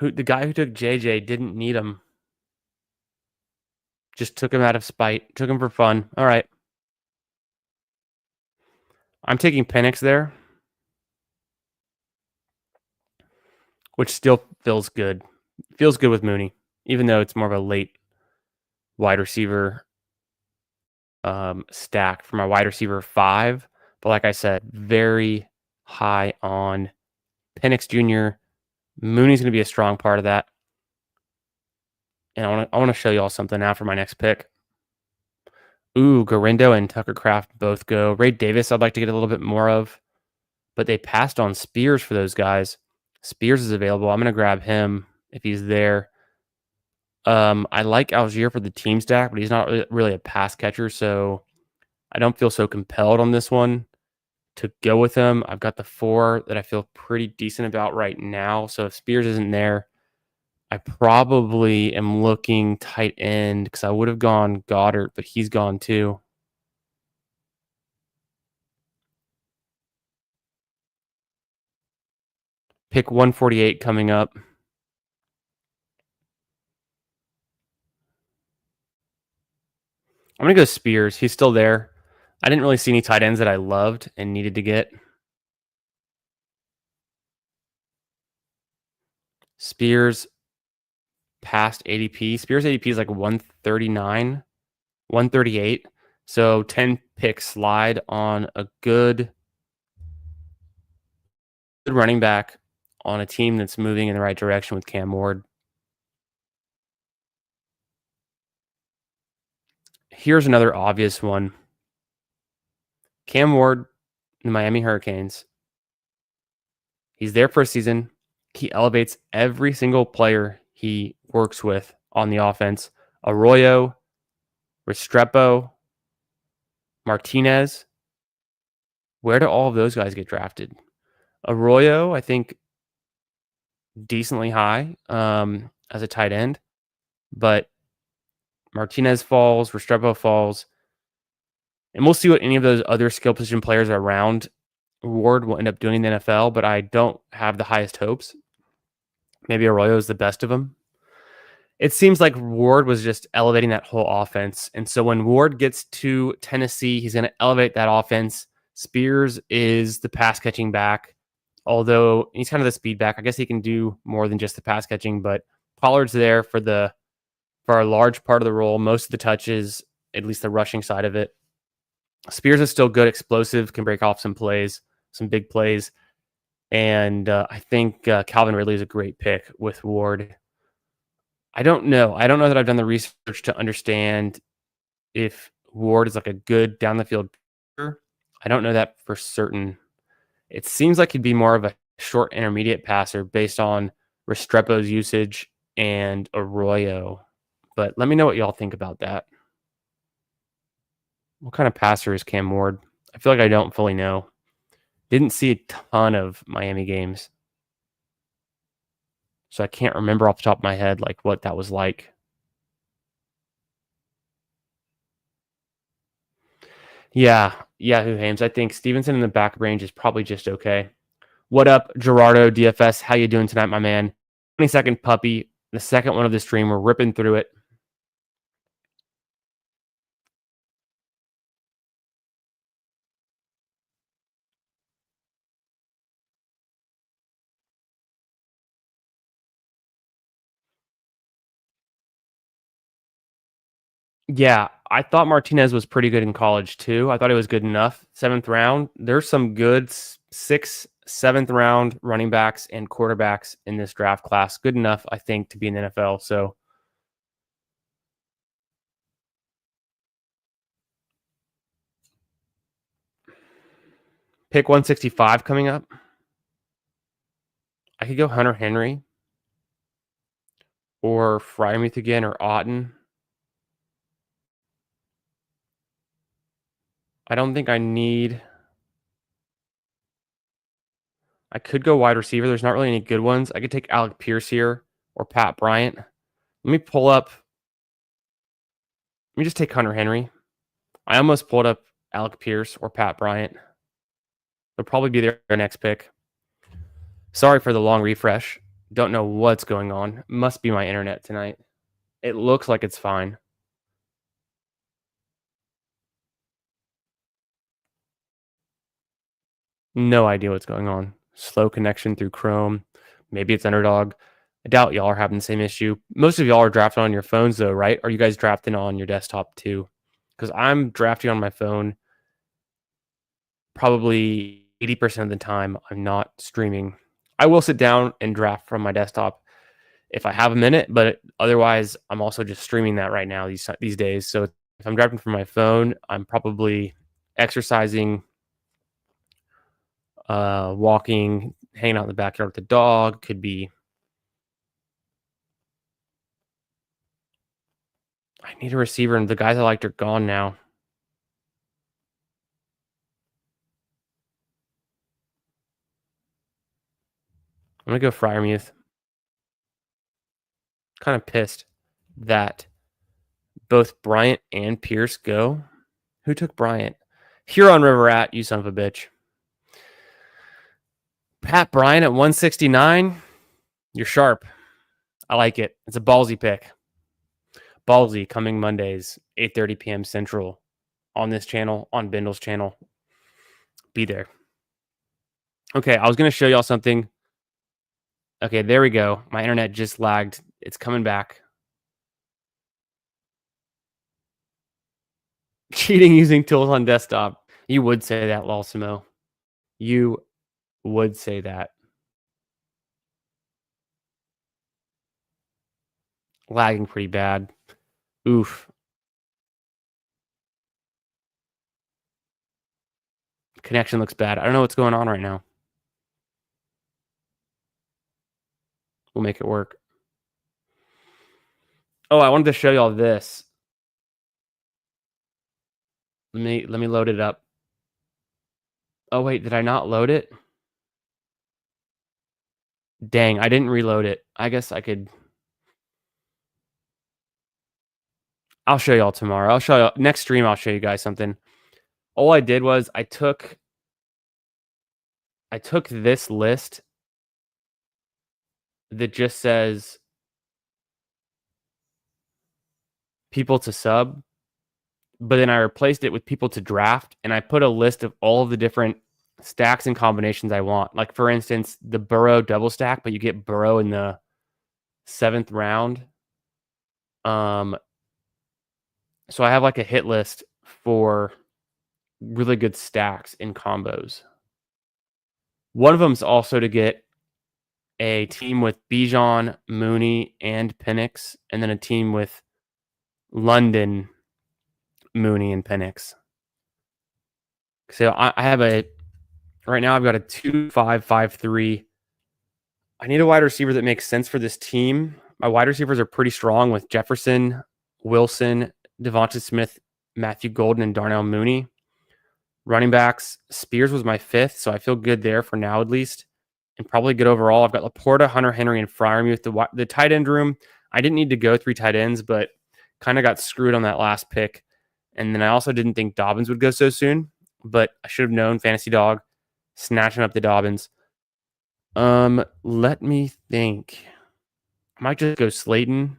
The guy who took JJ didn't need him. Just took him out of spite. Took him for fun. All right. I'm taking Penix there, which still feels good. Feels good with Mooney, even though it's more of a late wide receiver stack for my wide receiver 5. But like I said, very high on Penix Jr., Mooney's going to be a strong part of that. And I want to show y'all something now for my next pick. Ooh, Garindo and Tucker Craft both go. Ray Davis, I'd like to get a little bit more of, but they passed on Spears for those guys. Spears is available. I'm going to grab him if he's there. I like Algier for the team stack, but he's not really a pass catcher, so I don't feel so compelled on this one to go with him. I've got the 4 that I feel pretty decent about right now. So if Spears isn't there, I probably am looking tight end because I would have gone Goddard, but he's gone too. Pick 148 coming up. I'm going to go Spears. He's still there. I didn't really see any tight ends that I loved and needed to get. Spears past ADP. Spears ADP is like 139, 138. So 10 pick slide on a good running back on a team that's moving in the right direction with Cam Ward. Here's another obvious one. Cam Ward, the Miami Hurricanes. He's there for a season. He elevates every single player he works with on the offense. Arroyo, Restrepo, Martinez. Where do all of those guys get drafted? Arroyo, I think, decently high as a tight end, but Martinez falls, Restrepo falls, and we'll see what any of those other skill position players around Ward will end up doing in the NFL, but I don't have the highest hopes. Maybe Arroyo is the best of them. It seems like Ward was just elevating that whole offense. And so when Ward gets to Tennessee, he's going to elevate that offense. Spears is the pass catching back, although he's kind of the speed back. I guess he can do more than just the pass catching, but Pollard's there for a large part of the role, most of the touches, at least the rushing side of it. Spears is still good, explosive, can break off some plays, some big plays. And I think Calvin Ridley is a great pick with Ward. I don't know. I don't know that I've done the research to understand if Ward is like a good down the field passer. I don't know that for certain. It seems like he'd be more of a short intermediate passer based on Restrepo's usage and Arroyo. But let me know what y'all think about that. What kind of passer is Cam Ward? I feel like I don't fully know. Didn't see a ton of Miami games. So I can't remember off the top of my head like what that was like. Yeah, Yahoo Hames. I think Stevenson in the back range is probably just okay. What up, Gerardo DFS? How you doing tonight, my man? 22nd puppy, the second one of the stream. We're ripping through it. Yeah, I thought Martinez was pretty good in college too. I thought he was good enough. 7th round. There's some good 6th, 7th round running backs and quarterbacks in this draft class. Good enough, I think, to be in the NFL. So pick 165 coming up. I could go Hunter Henry or Frymuth again or Otten. I don't think I need. I could go wide receiver. There's not really any good ones. I could take Alec Pierce here or Pat Bryant. Let me pull up. Let me just take Hunter Henry. I almost pulled up Alec Pierce or Pat Bryant. They'll probably be their next pick. Sorry for the long refresh. Don't know what's going on. Must be my internet tonight. It looks like it's fine. No idea what's going on. Slow connection through Chrome. Maybe it's Underdog. I doubt y'all are having the same issue. Most of y'all are drafting on your phones though, right? Are you guys drafting on your desktop too? Because I'm drafting on my phone probably 80% of the time. I'm not streaming. I will sit down and draft from my desktop if I have a minute, but otherwise, I'm also just streaming that right now these days. So if I'm drafting from my phone, I'm probably exercising, walking, hanging out in the backyard with the dog. Could be. I need a receiver, and the guys I liked are gone now. I'm gonna go Fryermuth. Kind of pissed that both Bryant and Pierce go. Who took Bryant? Huron River Rat, you son of a bitch. Pat Bryant at 169. You're sharp. I like it. It's a ballsy pick. Ballsy coming Mondays, 8:30 p.m. Central on this channel, on Bindle's channel. Be there. Okay, I was going to show y'all something. Okay, there we go. My internet just lagged. It's coming back. Cheating using tools on desktop. You would say that, Lolsimo. You would say that. Lagging pretty bad. Oof. Connection looks bad. I don't know what's going on right now. We'll make it work. Oh, I wanted to show y'all this. Let me load it up. Oh wait, did I not load it? Dang, I didn't reload it. I guess I could. I'll show y'all tomorrow. I'll show y'all next stream. I'll show you guys something. All I did was I took this list that just says people to sub, but then I replaced it with people to draft, and I put a list of all of the different stacks and combinations I want. Like for instance, the Burrow double stack, but you get Burrow in the 7th round. So I have like a hit list for really good stacks in combos. One of them is also to get a team with Bijan, Mooney, and Penix, and then a team with London, Mooney, and Penix. So I have right now I've got a 2-5-5-3. I need a wide receiver that makes sense for this team. My wide receivers are pretty strong with Jefferson, Wilson, Devonta Smith, Matthew Golden, and Darnell Mooney. Running backs, Spears was my 5th, so I feel good there for now at least, and probably good overall. I've got Laporta, Hunter Henry, and Freiermuth. The tight end room, I didn't need to go 3 tight ends, but kind of got screwed on that last pick. And then I also didn't think Dobbins would go so soon, but I should have known. Fantasy Dog, snatching up the Dobbins. Let me think. I might just go Slayton.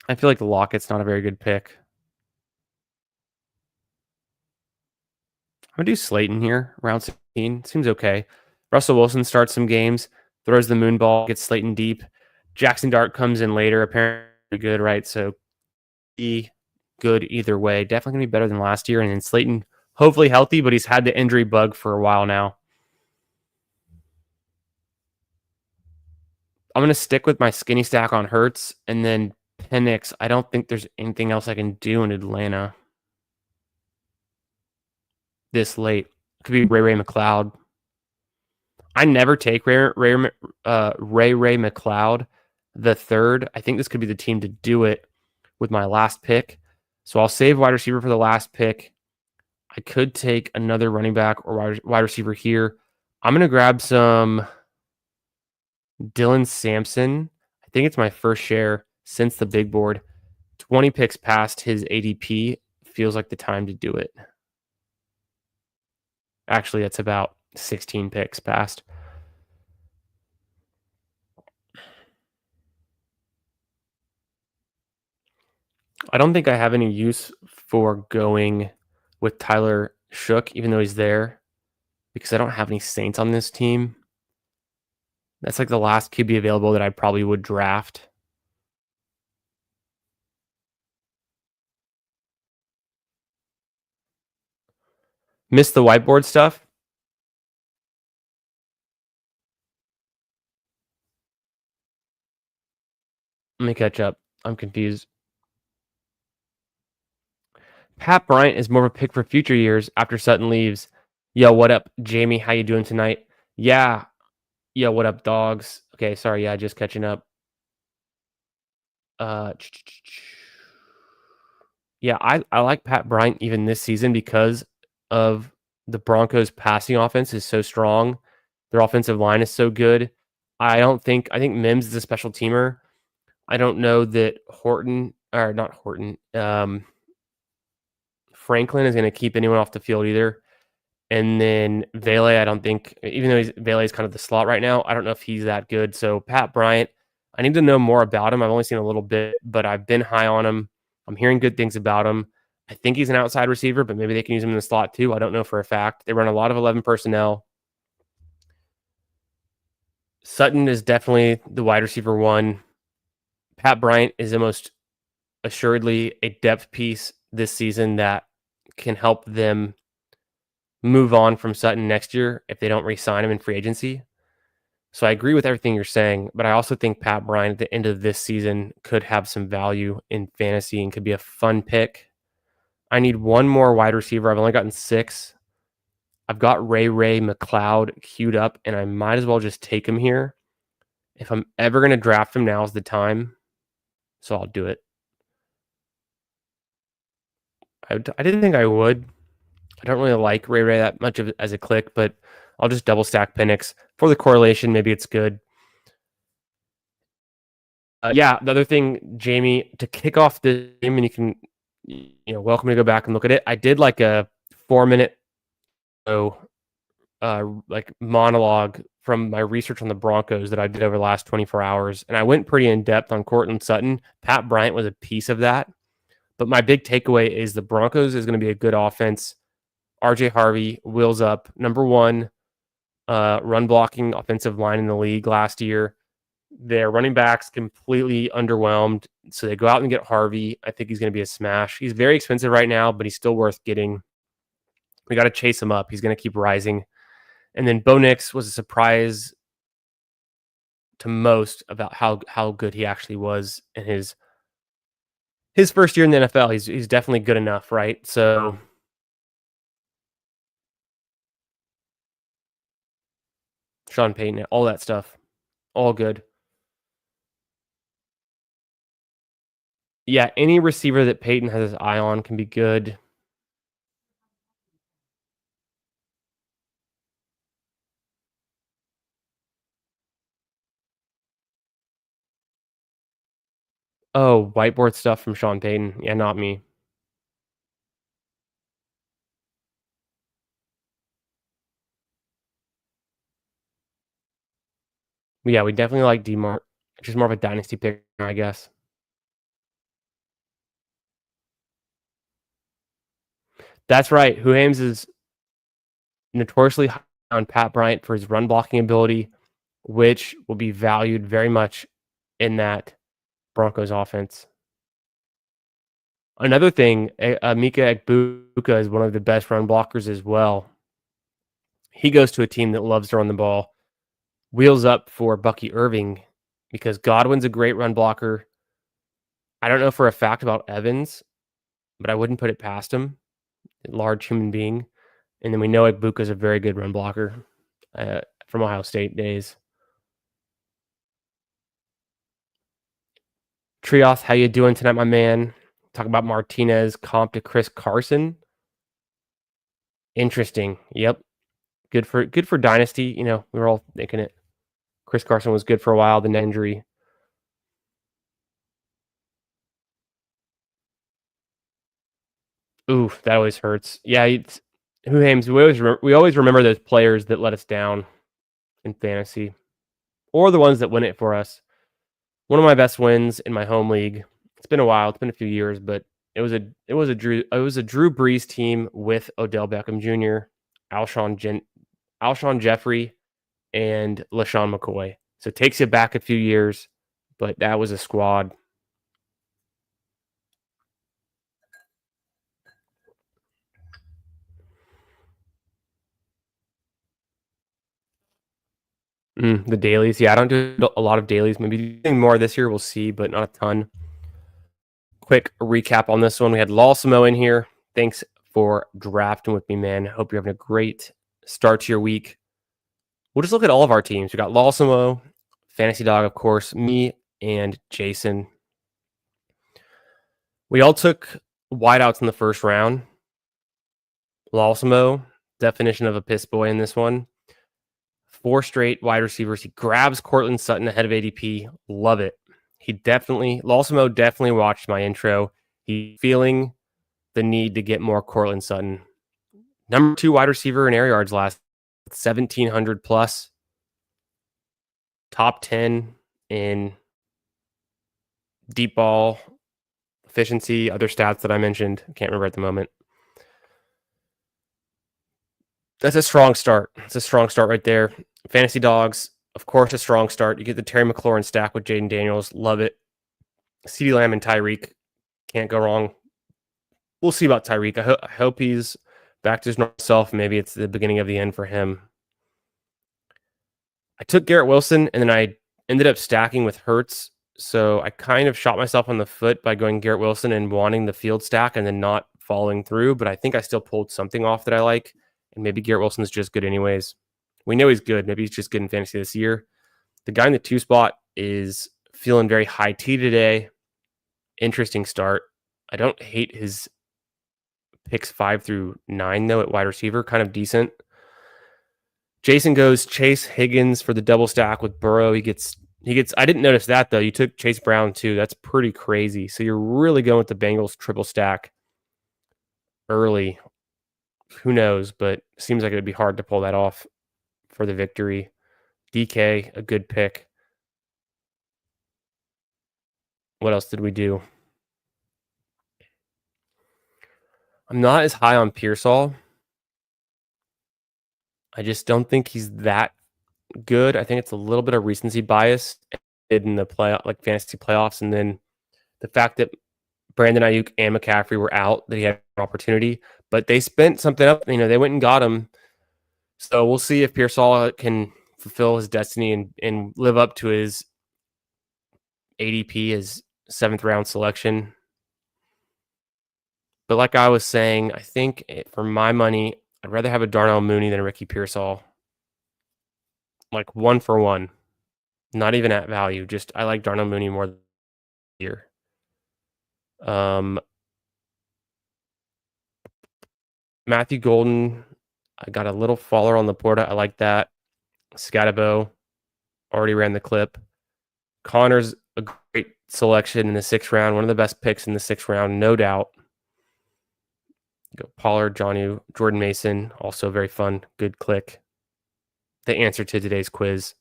I feel like the Lockett's not a very good pick. I'm going to do Slayton here, round 16. Seems okay. Russell Wilson starts some games, throws the moon ball, gets Slayton deep. Jackson Dart comes in later, apparently good, right? So good either way. Definitely going to be better than last year. And then Slayton, hopefully healthy, but he's had the injury bug for a while now. I'm going to stick with my skinny stack on Hurts, and then Penix. I don't think there's anything else I can do in Atlanta this late. It could be Ray McLeod. I never take Ray McLeod the 3rd. I think this could be the team to do it with my last pick. So I'll save wide receiver for the last pick. I could take another running back or wide receiver here. I'm going to grab some Dylan Sampson. I think it's my first share since the big board. 20 picks past his ADP. Feels like the time to do it. Actually, it's about 16 picks past. I don't think I have any use for going with Tyler Shook, even though he's there, because I don't have any Saints on this team. That's like the last QB available that I probably would draft. Missed the whiteboard stuff? Let me catch up. I'm confused. Pat Bryant is more of a pick for future years after Sutton leaves. Yo, what up, Jamie? How you doing tonight? Yeah. Yo, what up, dogs? Okay, sorry. Yeah, just catching up. Uh, yeah, I like Pat Bryant even this season because of the Broncos' passing offense is so strong. Their offensive line is so good. I think Mims is a special teamer. I don't know that Horton or not Horton. Franklin is going to keep anyone off the field either. And then Vele, I don't think, even though Vele is kind of the slot right now, I don't know if he's that good. So Pat Bryant, I need to know more about him. I've only seen a little bit, but I've been high on him. I'm hearing good things about him. I think he's an outside receiver, but maybe they can use him in the slot too. I don't know for a fact. They run a lot of 11 personnel. Sutton is definitely the wide receiver one. Pat Bryant is almost assuredly a depth piece this season that can help them move on from Sutton next year if they don't re-sign him in free agency. So I agree with everything you're saying, but I also think Pat Bryant at the end of this season could have some value in fantasy and could be a fun pick. I need one more wide receiver. I've only gotten 6. I've got Ray McLeod queued up, and I might as well just take him here. If I'm ever going to draft him, now's the time. So I'll do it. I didn't think I would. I don't really like Ray that much as a click, but I'll just double stack Penix. For the correlation, maybe it's good. Yeah, the other thing, Jamie, to kick off the game, and you can, welcome to go back and look at it. I did like a 4-minute like monologue from my research on the Broncos that I did over the last 24 hours, and I went pretty in depth on Courtland Sutton. Pat Bryant was a piece of that, but my big takeaway is the Broncos is going to be a good offense. RJ Harvey wheels up, number one run blocking offensive line in the league last year. Their running backs completely underwhelmed, so they go out and get Harvey. I think he's going to be a smash. He's very expensive right now, but he's still worth getting. We got to chase him up. He's going to keep rising. And then Bo Nix was a surprise to most about how good he actually was in his first year in the NFL. He's definitely good enough, right? So Sean Payton, all that stuff, all good. Yeah, any receiver that Peyton has his eye on can be good. Oh, whiteboard stuff from Sean Payton. Yeah, not me. Yeah, we definitely like DMART. Just more of a dynasty pick, I guess. That's right. Who Hames is notoriously high on Pat Bryant for his run blocking ability, which will be valued very much in that Broncos offense. Another thing, Mika Egbuka is one of the best run blockers as well. He goes to a team that loves to run the ball. Wheels up for Bucky Irving because Godwin's a great run blocker. I don't know for a fact about Evans, but I wouldn't put it past him. Large human being. And then we know Egbuka's a very good run blocker from Ohio State days. Trios, how you doing tonight, my man? Talk about Martinez comp to Chris Carson. Interesting. Yep. Good for Dynasty. You know, we were all thinking it. Chris Carson was good for a while, the neck injury. Oof, that always hurts. Yeah, who Hames? We always remember those players that let us down in fantasy, or the ones that win it for us. One of my best wins in my home league. It's been a while. It's been a few years, but it was a Drew Brees team with Odell Beckham Jr., Alshon Jeffrey, and LaShawn McCoy. So it takes you back a few years, but that was a squad. The dailies. Yeah, I don't do a lot of dailies. Maybe doing more this year. We'll see, but not a ton. Quick recap on this one. We had Lawsimo in here. Thanks for drafting with me, man. Hope you're having a great start to your week. We'll just look at all of our teams. We got Lawsimo, Fantasy Dog, of course, me, and Jason. We all took wideouts in the first round. Lawsimo, definition of a piss boy in this one. 4 straight wide receivers. He grabs Cortland Sutton ahead of ADP. Love it. Lawsimo definitely watched my intro. He's feeling the need to get more Cortland Sutton. Number 2 wide receiver in air yards last 1,700 plus. Top 10 in deep ball efficiency, other stats that I mentioned. I can't remember at the moment. That's a strong start. It's a strong start right there. Fantasy Dogs, of course, a strong start. You get the Terry McLaurin stack with Jaden Daniels. Love it. CeeDee Lamb and Tyreek. Can't go wrong. We'll see about Tyreek. I hope he's back to his normal self. Maybe it's the beginning of the end for him. I took Garrett Wilson, and then I ended up stacking with Hurts. So I kind of shot myself on the foot by going Garrett Wilson and wanting the field stack and then not following through. But I think I still pulled something off that I like. And maybe Garrett Wilson's just good anyways. We know he's good. Maybe he's just good in fantasy this year. The guy in the 2 spot is feeling very high T today. Interesting start. I don't hate his picks 5 through 9, though, at wide receiver. Kind of decent. Jason goes Chase Higgins for the double stack with Burrow. He gets. I didn't notice that, though. You took Chase Brown, too. That's pretty crazy. So you're really going with the Bengals triple stack early. Who knows, but seems like it would be hard to pull that off for the victory. DK, a good pick. What else did we do? I'm not as high on Pearsall. I just don't think he's that good. I think it's a little bit of recency bias in the fantasy playoffs, and then the fact that Brandon Ayuk and McCaffrey were out, that he had an opportunity, but they spent something up. They went and got him. So we'll see if Pearsall can fulfill his destiny and live up to his ADP, his 7th round selection. But like I was saying, I think for my money, I'd rather have a Darnell Mooney than a Ricky Pearsall. Like 1 for 1. Not even at value. Just I like Darnell Mooney more here. Matthew Golden, I got a little faller on the board. I like that. Scatabo already ran the clip. Connor's a great selection in the 6th round. One of the best picks in the 6th round, no doubt. Go Pollard, Jordan Mason, also very fun. Good click. The answer to today's quiz.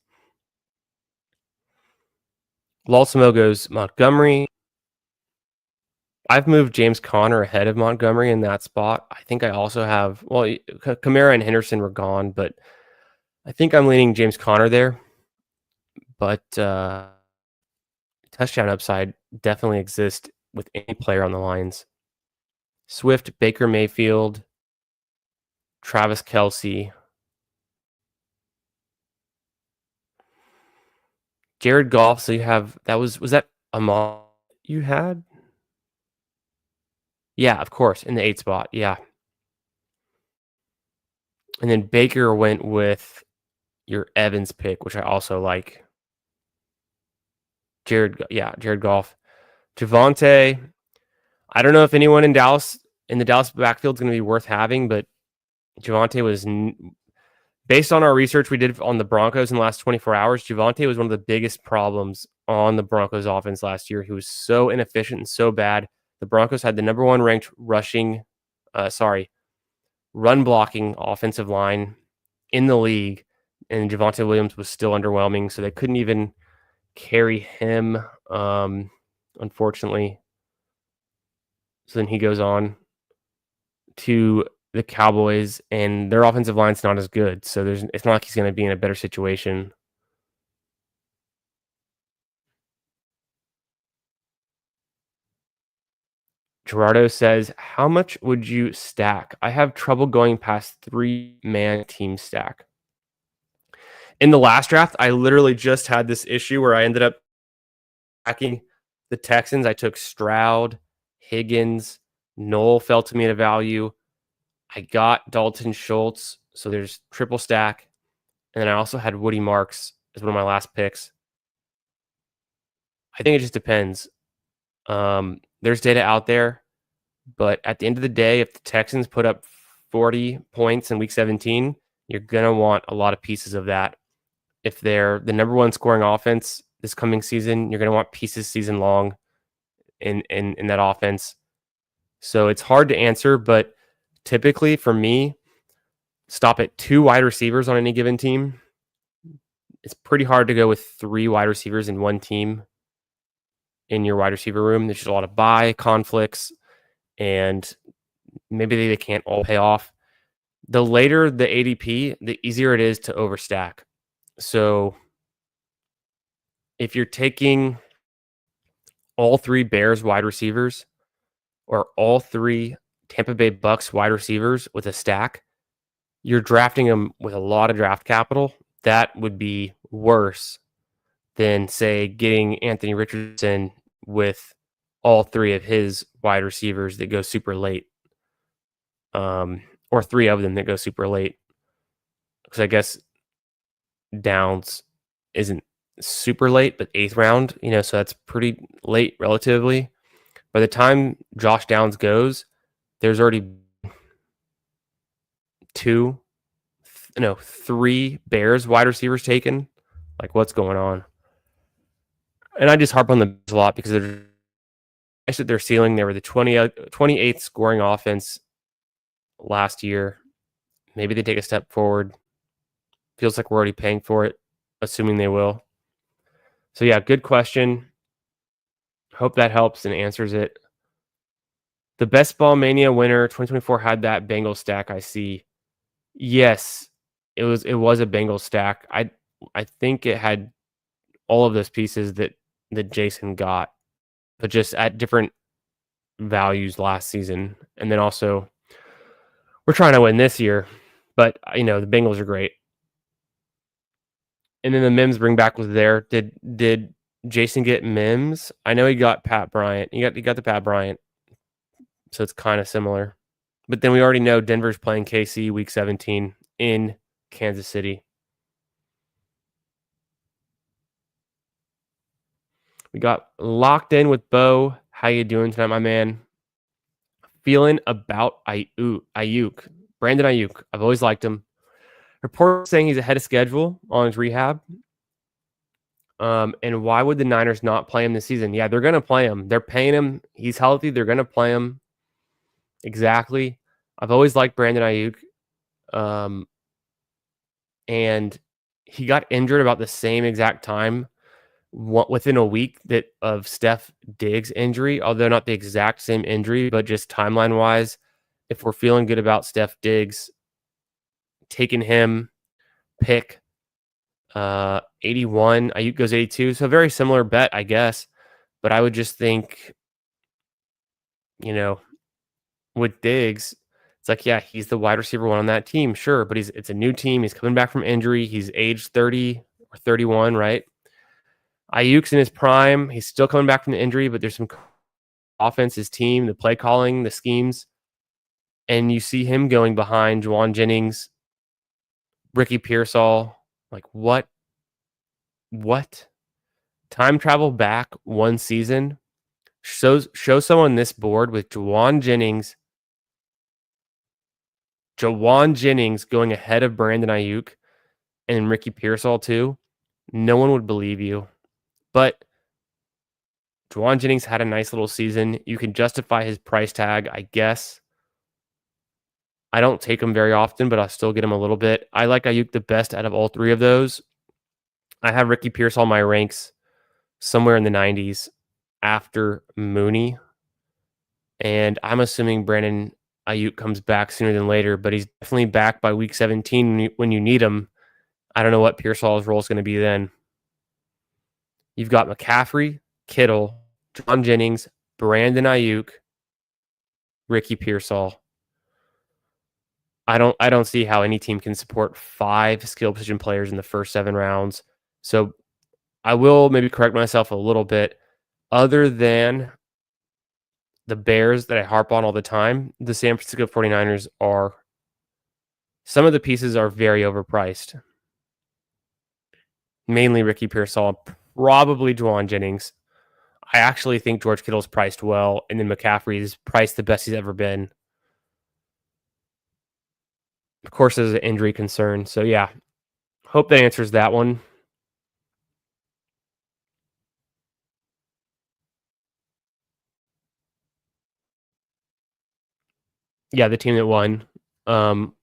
Lawsimo goes Montgomery. I've moved James Conner ahead of Montgomery in that spot. I think I also have, Kamara and Henderson were gone, but I think I'm leaning James Conner there. But touchdown upside definitely exists with any player on the Lions. Swift, Baker Mayfield, Travis Kelce, Jared Goff. So you have, was that Ahmad you had? Yeah, of course, in the 8 spot. Yeah. And then Baker went with your Evans pick, which I also like. Jared Goff. Javonte, I don't know if anyone in the Dallas backfield is going to be worth having, but Javonte was, based on our research we did on the Broncos in the last 24 hours, Javonte was one of the biggest problems on the Broncos offense last year. He was so inefficient and so bad. The Broncos had the number 1 ranked run blocking offensive line in the league, and Javonte Williams was still underwhelming, so they couldn't even carry him, unfortunately. So then he goes on to the Cowboys, and their offensive line's not as good, so it's not like he's going to be in a better situation. Gerardo says, how much would you stack? I have trouble going past 3-man team stack. In the last draft, I literally just had this issue where I ended up tracking the Texans. I took Stroud, Higgins, Knoll fell to me at a value. I got Dalton Schultz, so there's triple stack. And then I also had Woody Marks as one of my last picks. I think it just depends. There's data out there, but at the end of the day, if the Texans put up 40 points in week 17, you're going to want a lot of pieces of that. If they're the number one scoring offense this coming season, you're going to want pieces season long in that offense. So it's hard to answer, but typically for me, stop at 2 wide receivers on any given team. It's pretty hard to go with 3 wide receivers in one team in your wide receiver room. There's just a lot of buy conflicts, and maybe they can't all pay off. The later the ADP, the easier it is to overstack. So if you're taking all 3 Bears wide receivers or all 3 Tampa Bay Bucks wide receivers with a stack, you're drafting them with a lot of draft capital. That would be worse than, say, getting Anthony Richardson with all 3 of his wide receivers that go super late, or 3 of them that go super late. Because I guess Downs isn't super late, but 8th round, so that's pretty late relatively. By the time Josh Downs goes, there's already 3 Bears wide receivers taken. Like, what's going on? And I just harp on the Bears a lot because they're at their ceiling. They were the 28th scoring offense last year. Maybe they take a step forward. Feels like we're already paying for it, assuming they will. So yeah, good question. Hope that helps and answers it. The Best Ball Mania winner 2024 had that Bengals stack. I see. Yes, it was a Bengals stack. I think it had all of those pieces that Jason got, but just at different values last season. And then also, we're trying to win this year, but the Bengals are great. And then the Mims bring back was there. Did Jason get Mims? I know he got Pat Bryant. He got the Pat Bryant, so it's kind of similar. But then we already know Denver's playing KC week 17 in Kansas City. We got locked in with Bo. How you doing tonight, my man? Feeling about Ayuk. Brandon Ayuk. I've always liked him. Reports saying he's ahead of schedule on his rehab. And why would the Niners not play him this season? Yeah, they're going to play him. They're paying him. He's healthy. They're going to play him. Exactly. I've always liked Brandon Ayuk. And he got injured about the same exact time within a week of Steph Diggs' injury, although not the exact same injury, but just timeline-wise, if we're feeling good about Steph Diggs, taking him, pick 81, Ayuk goes 82, so very similar bet, I guess. But I would just think, with Diggs, it's like, yeah, he's the wide receiver 1 on that team, sure, but it's a new team. He's coming back from injury. He's age 30 or 31, right? Ayuk's in his prime. He's still coming back from the injury, but there's some offense, his team, the play calling, the schemes. And you see him going behind Juwan Jennings, Ricky Pearsall. Like, what? Time travel back 1 season. Show someone this board with Juwan Jennings going ahead of Brandon Ayuk and Ricky Pearsall too. No one would believe you. But Juwan Jennings had a nice little season. You can justify his price tag, I guess. I don't take him very often, but I'll still get him a little bit. I like Ayuk the best out of all 3 of those. I have Ricky Pearsall in my ranks somewhere in the 90s after Mooney. And I'm assuming Brandon Ayuk comes back sooner than later, but he's definitely back by week 17 when you need him. I don't know what Pearsall's role is going to be then. You've got McCaffrey, Kittle, Juwan Jennings, Brandon Ayuk, Ricky Pearsall. I don't see how any team can support 5 skill position players in the first 7 rounds. So, I will maybe correct myself a little bit. Other than the Bears that I harp on all the time, the San Francisco 49ers are some of the pieces are very overpriced. Mainly Ricky Pearsall, probably Juwan Jennings. I actually think George Kittle's priced well, and then McCaffrey's priced the best he's ever been. Of course, there's an injury concern. So, yeah, hope that answers that one. Yeah, the team that won. Um,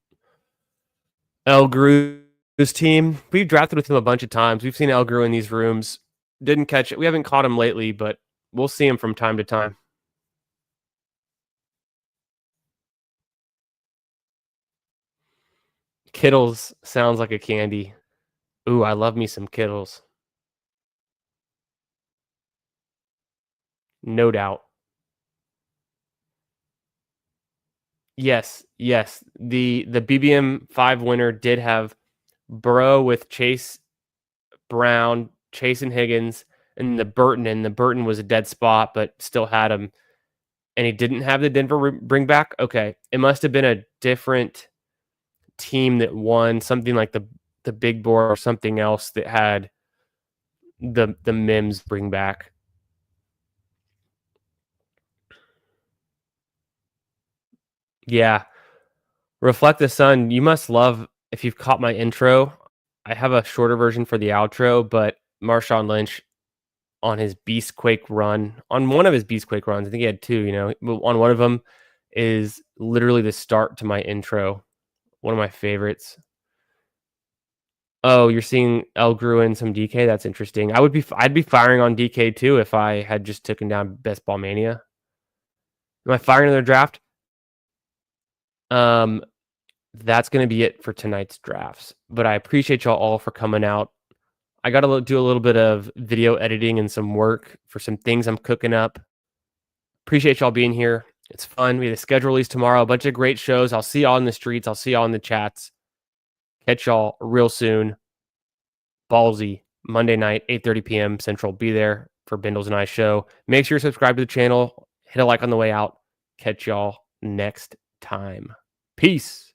El Gru's team. We've drafted with him a bunch of times. We've seen El Gru in these rooms. Didn't catch it. We haven't caught him lately, but we'll see him from time to time. Kittles sounds like a candy. Ooh, I love me some Kittles. No doubt. Yes, yes. The BBM 5 winner did have Burrow with Chase Brown, Chase and Higgins, and the Burton. And the Burton was a dead spot, but still had him. And he didn't have the Denver bring back. Okay, it must have been a different team that won, something like the big board or something else that had the Mims bring back. Yeah, Reflect the Sun. You must love if you've caught my intro. I have a shorter version for the outro, but Marshawn Lynch on his Beastquake run, on one of his Beastquake runs, I think he had two. On one of them is literally the start to my intro. One of my favorites. Oh, you're seeing El Gruen some DK. That's interesting. I'd be firing on DK too if I had just taken down Best Ball Mania. Am I firing another draft? Um, that's going to be it for tonight's drafts. But I appreciate y'all all for coming out. I got to do a little bit of video editing and some work for some things I'm cooking up. Appreciate y'all being here. It's fun. We have a schedule release tomorrow. A bunch of great shows. I'll see y'all in the streets. I'll see y'all in the chats. Catch y'all real soon. Ballsy, Monday night, 8:30 p.m. Central. Be there for Bindles and I show. Make sure you subscribe to the channel. Hit a like on the way out. Catch y'all next time. Peace.